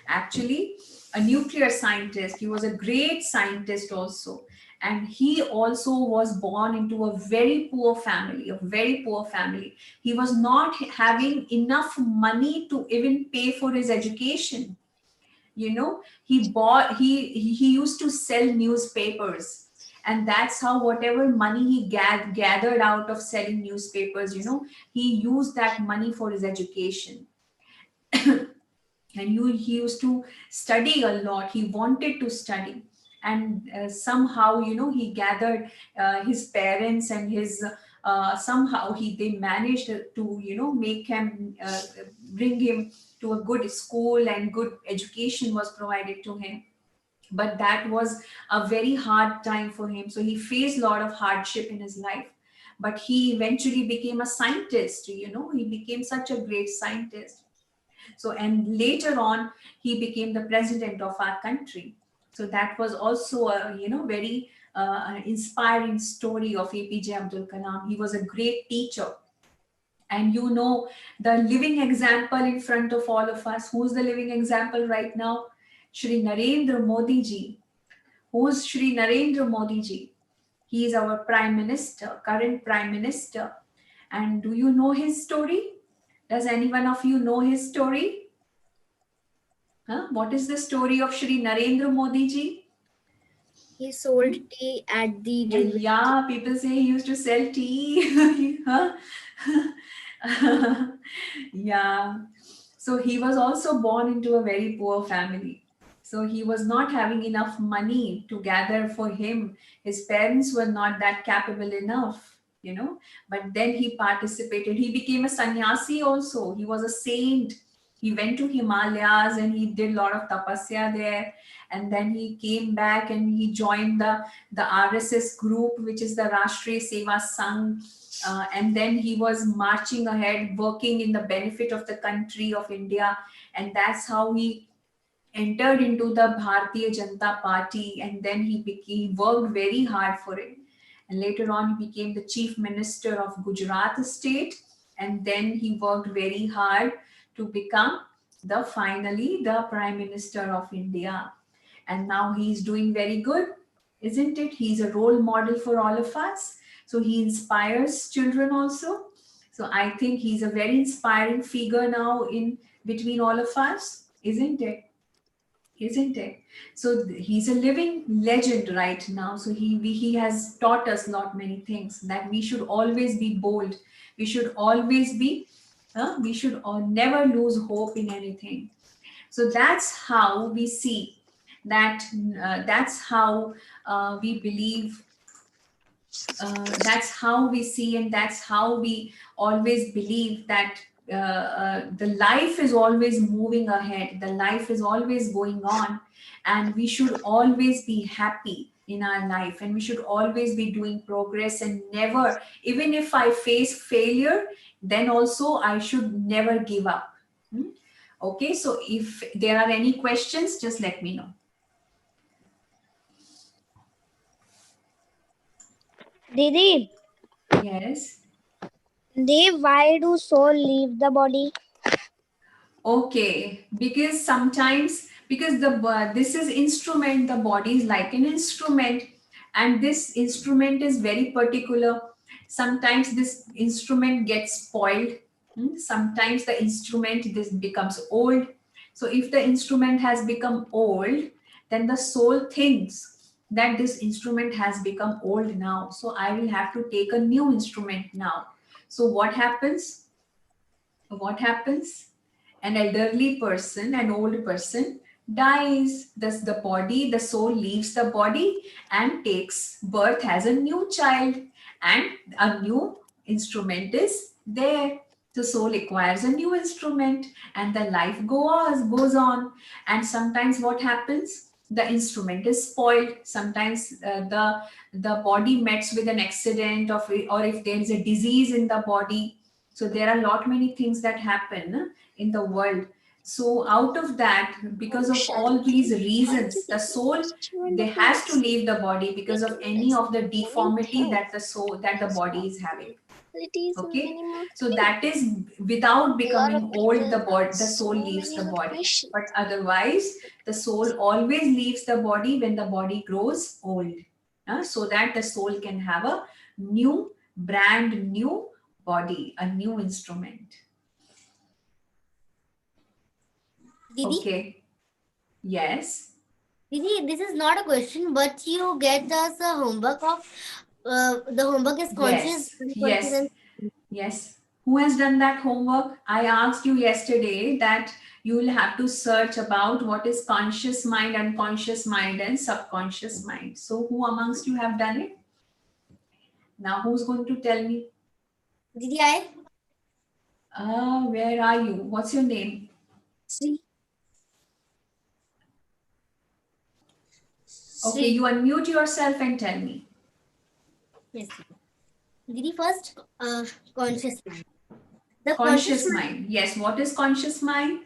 actually a nuclear scientist. He was a great scientist also. And he also was born into a very poor family, a very poor family. He was not having enough money to even pay for his education. He used to sell newspapers, and that's how whatever money he gathered out of selling newspapers, he used that money for his education. And he used to study a lot. He wanted to study, and somehow he gathered his parents and his somehow they managed to make him bring him to a good school, and good education was provided to him. But that was a very hard time for him, so he faced a lot of hardship in his life. But he eventually became a scientist. He became such a great scientist. So, and later on, he became the president of our country. So that was also a very inspiring story of APJ Abdul Kalam. He was a great teacher, and the living example in front of all of us. Who's the living example right now? Shri Narendra Modi ji. Who's Shri Narendra Modi ji? He is our prime minister, current prime minister. And do you know his story? Does any one of you know his story? Huh? What is the story of Shri Narendra Modi ji? He sold tea at the railway. Yeah, people say he used to sell tea. Huh? Yeah. So he was also born into a very poor family. So he was not having enough money to gather for him. His parents were not that capable enough. But then he participated. He became a sannyasi also. He was a saint. He went to Himalayas and he did a lot of tapasya there. And then he came back and he joined the RSS group, which is the Rashtriya Seva Sangh. And then he was marching ahead, working in the benefit of the country of India. And that's how he entered into the Bharatiya Janata Party. And then he worked very hard for it. And later on, he became the chief minister of Gujarat state. And then he worked very hard to become finally the prime minister of India. And now he's doing very good, isn't it? He's a role model for all of us. So he inspires children also. So I think he's a very inspiring figure now in between all of us, isn't it? Isn't it? So he's a living legend right now. So he has taught us lot many things, that we should always be bold. We should always be we should never lose hope in anything. So that's how we see that. That's how we believe. That's how we see, and that's how we always believe that the life is always moving ahead. The life is always going on, and we should always be happy in our life, and we should always be doing progress, and never, even if I face failure, then also I should never give up. Hmm? Okay, so if there are any questions, just let me know. Didi, Yes. Dev, why do soul leave the body? Okay, because sometimes because this is instrument, the body is like an instrument, and this instrument is very particular. Sometimes this instrument gets spoiled. Sometimes the instrument this becomes old. So if the instrument has become old, then the soul thinks that this instrument has become old now. So I will have to take a new instrument now. So what happens? What happens? An elderly person, an old person dies. Thus, the body, the soul leaves the body and takes birth as a new child, and a new instrument is there. The soul acquires a new instrument, and the life goes on. And sometimes what happens? The instrument is spoiled. Sometimes the body meets with an accident, or if there is a disease in the body. So there are a lot many things that happen in the world. So out of that, because of all these reasons, the soul they has to leave the body because of any of the deformity that the body is having. Okay, so that is without becoming old, the soul leaves the body. But otherwise, the soul always leaves the body when the body grows old, so that the soul can have a new, brand new body, a new instrument. Didi, Okay. Yes. Didi, this is not a question, but you get us a homework of the homework is conscious, Yes. unconscious, Yes. and Yes. Who has done that homework? I asked you yesterday that you will have to search about what is conscious mind, unconscious mind, and subconscious mind. So, who amongst you have done it? Now, who's going to tell me? Didi, I Where are you? What's your name? Sri. Okay, you unmute yourself and tell me. Yes. Didi, first, conscious mind. The Conscious mind. Yes. What is conscious mind?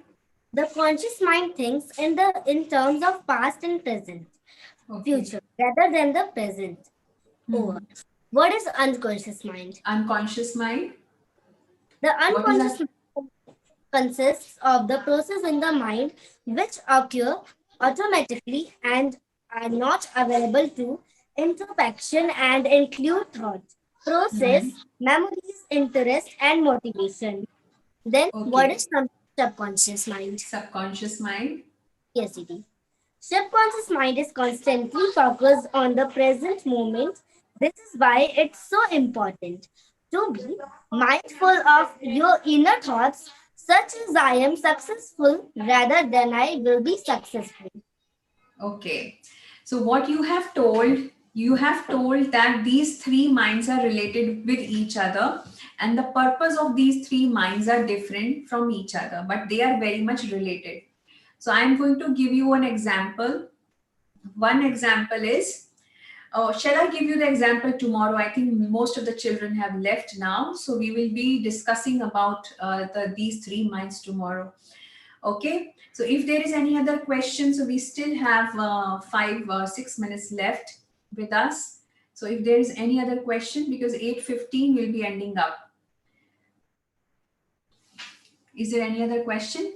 the conscious mind thinks in terms of past and present, Okay. future, rather than the present. Over. What is unconscious mind? Unconscious mind. The What is unconscious mind consists of the process in the mind which occur automatically and are not available to introspection and include thought, process, memories, interest, and motivation. Then, what Okay. is subconscious mind? Subconscious mind. Yes, it is. Subconscious mind is constantly focused on the present moment. This is why it's so important to be mindful of your inner thoughts, such as I am successful rather than I will be successful. Okay. So what you have told that these three minds are related with each other, and the purpose of these three minds are different from each other, but they are very much related. So I'm going to give you an example. One example is, shall I give you the example tomorrow? I think most of the children have left now, so we will be discussing about these three minds tomorrow. Okay, so if there is any other question, so we still have 6 minutes left with us. So if there is any other question, because 8:15 will be ending up. Is there any other question?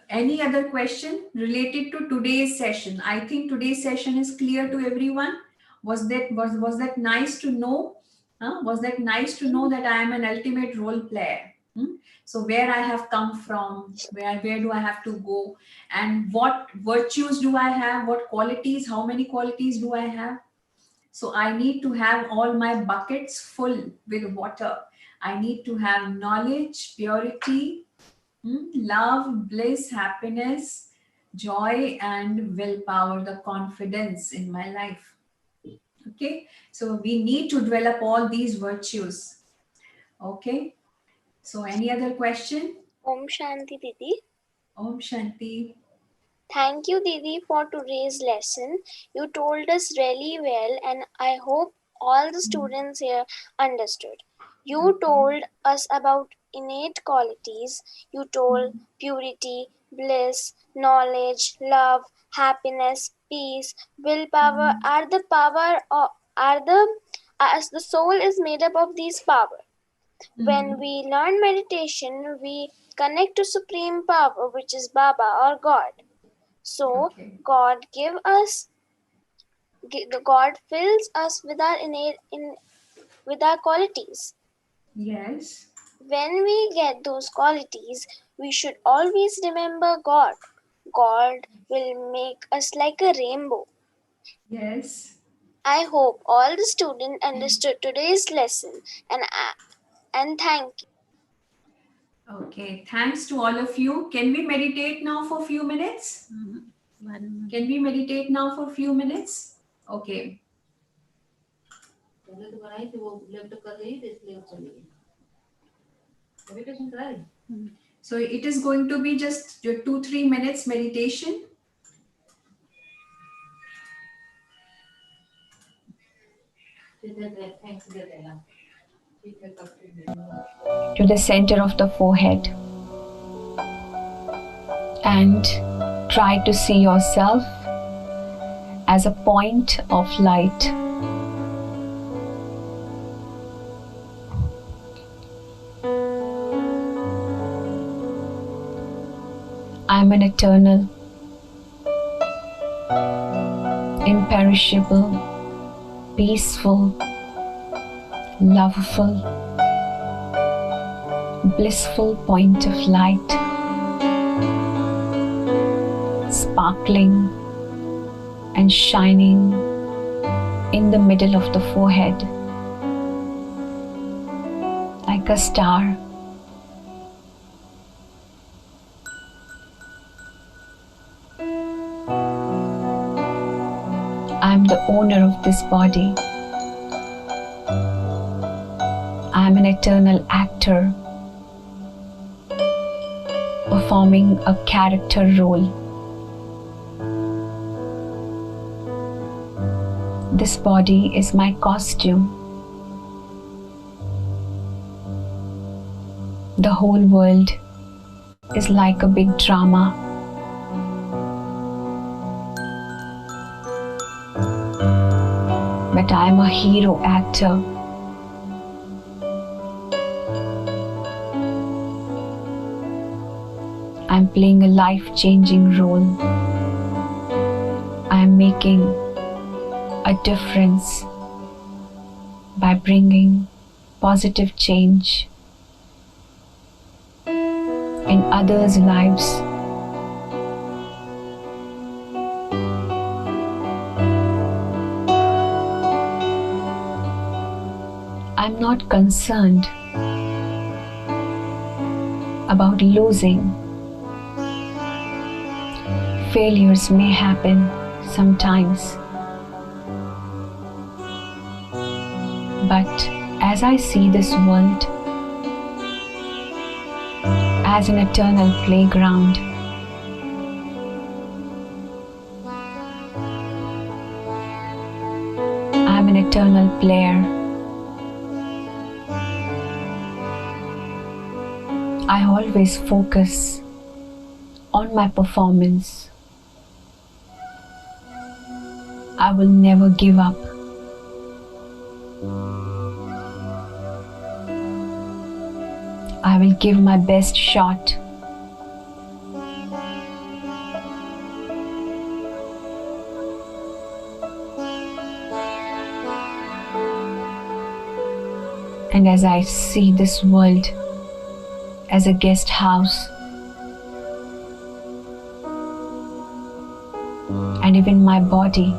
Any other question related to today's session? I think today's session is clear to everyone. Was that nice to know? Was that nice to know that I am an ultimate role player? So where I have come from, where do I have to go, and what virtues do I have? What qualities? How many qualities do I have? So I need to have all my buckets full with water. I need to have knowledge, purity, love, bliss, happiness, joy, and willpower, the confidence in my life. Okay, so we need to develop all these virtues. Okay, so any other question? Om Shanti Didi. Om Shanti. Thank you, Didi, for today's lesson. You told us really well, and I hope all the students here understood. You told us about innate qualities. You told purity, bliss, knowledge, love, happiness, peace, willpower are the power of are the as the soul is made up of these power. When we learn meditation, we connect to supreme power, which is Baba or God. So Okay. God fills us with our with our qualities. Yes. When we get those qualities, we should always remember God. God will make us like a rainbow. Yes. I hope all the students understood today's lesson and thank you. Okay. Thanks to all of you. Can we meditate now for a few minutes? Can we meditate now for a few minutes? Okay. So it is going to be just 2-3 minutes meditation. To the center of the forehead, and try to see yourself as a point of light. I am an eternal, imperishable, peaceful, loveful, blissful point of light, sparkling and shining in the middle of the forehead like a star. I am the owner of this body. I am an eternal actor performing a character role. This body is my costume. The whole world is like a big drama. But I am a hero actor. I am playing a life-changing role. I am making a difference by bringing positive change in others' lives. I'm not concerned about losing. Failures may happen sometimes. But as I see this world as an eternal playground, I'm an eternal player. I always focus on my performance. I will never give up. I will give my best shot. And as I see this world as a guest house, and even my body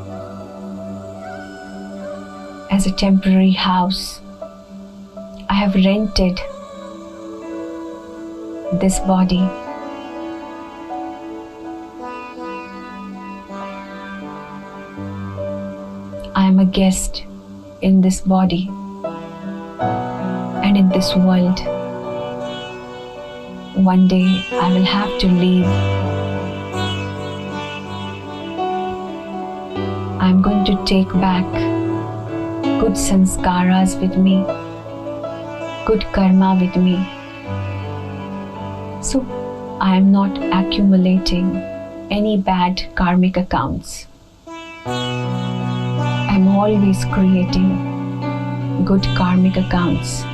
as a temporary house, I have rented this body. I am a guest in this body and in this world. One day I will have to leave. I'm going to take back good sanskaras with me, good karma with me. So I am not accumulating any bad karmic accounts. I'm always creating good karmic accounts.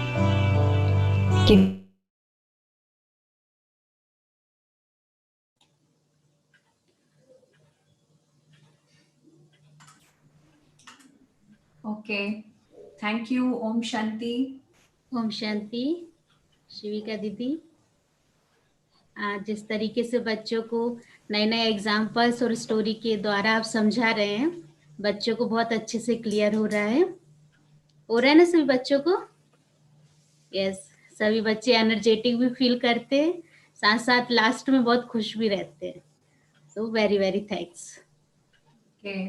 Okay. Thank you, Om Shanti. Om Shanti. शिविका दीदी, जिस तरीके से बच्चों को नए नए examples और story के द्वारा आप समझा रहे हैं, बच्चों को बहुत अच्छे से क्लियर हो रहा है ना सभी बच्चों को? यस, सभी बच्चे एनर्जेटिक भी फील करते हैं, साथ साथ लास्ट में बहुत खुश भी रहते हैं। So very very thanks. Okay.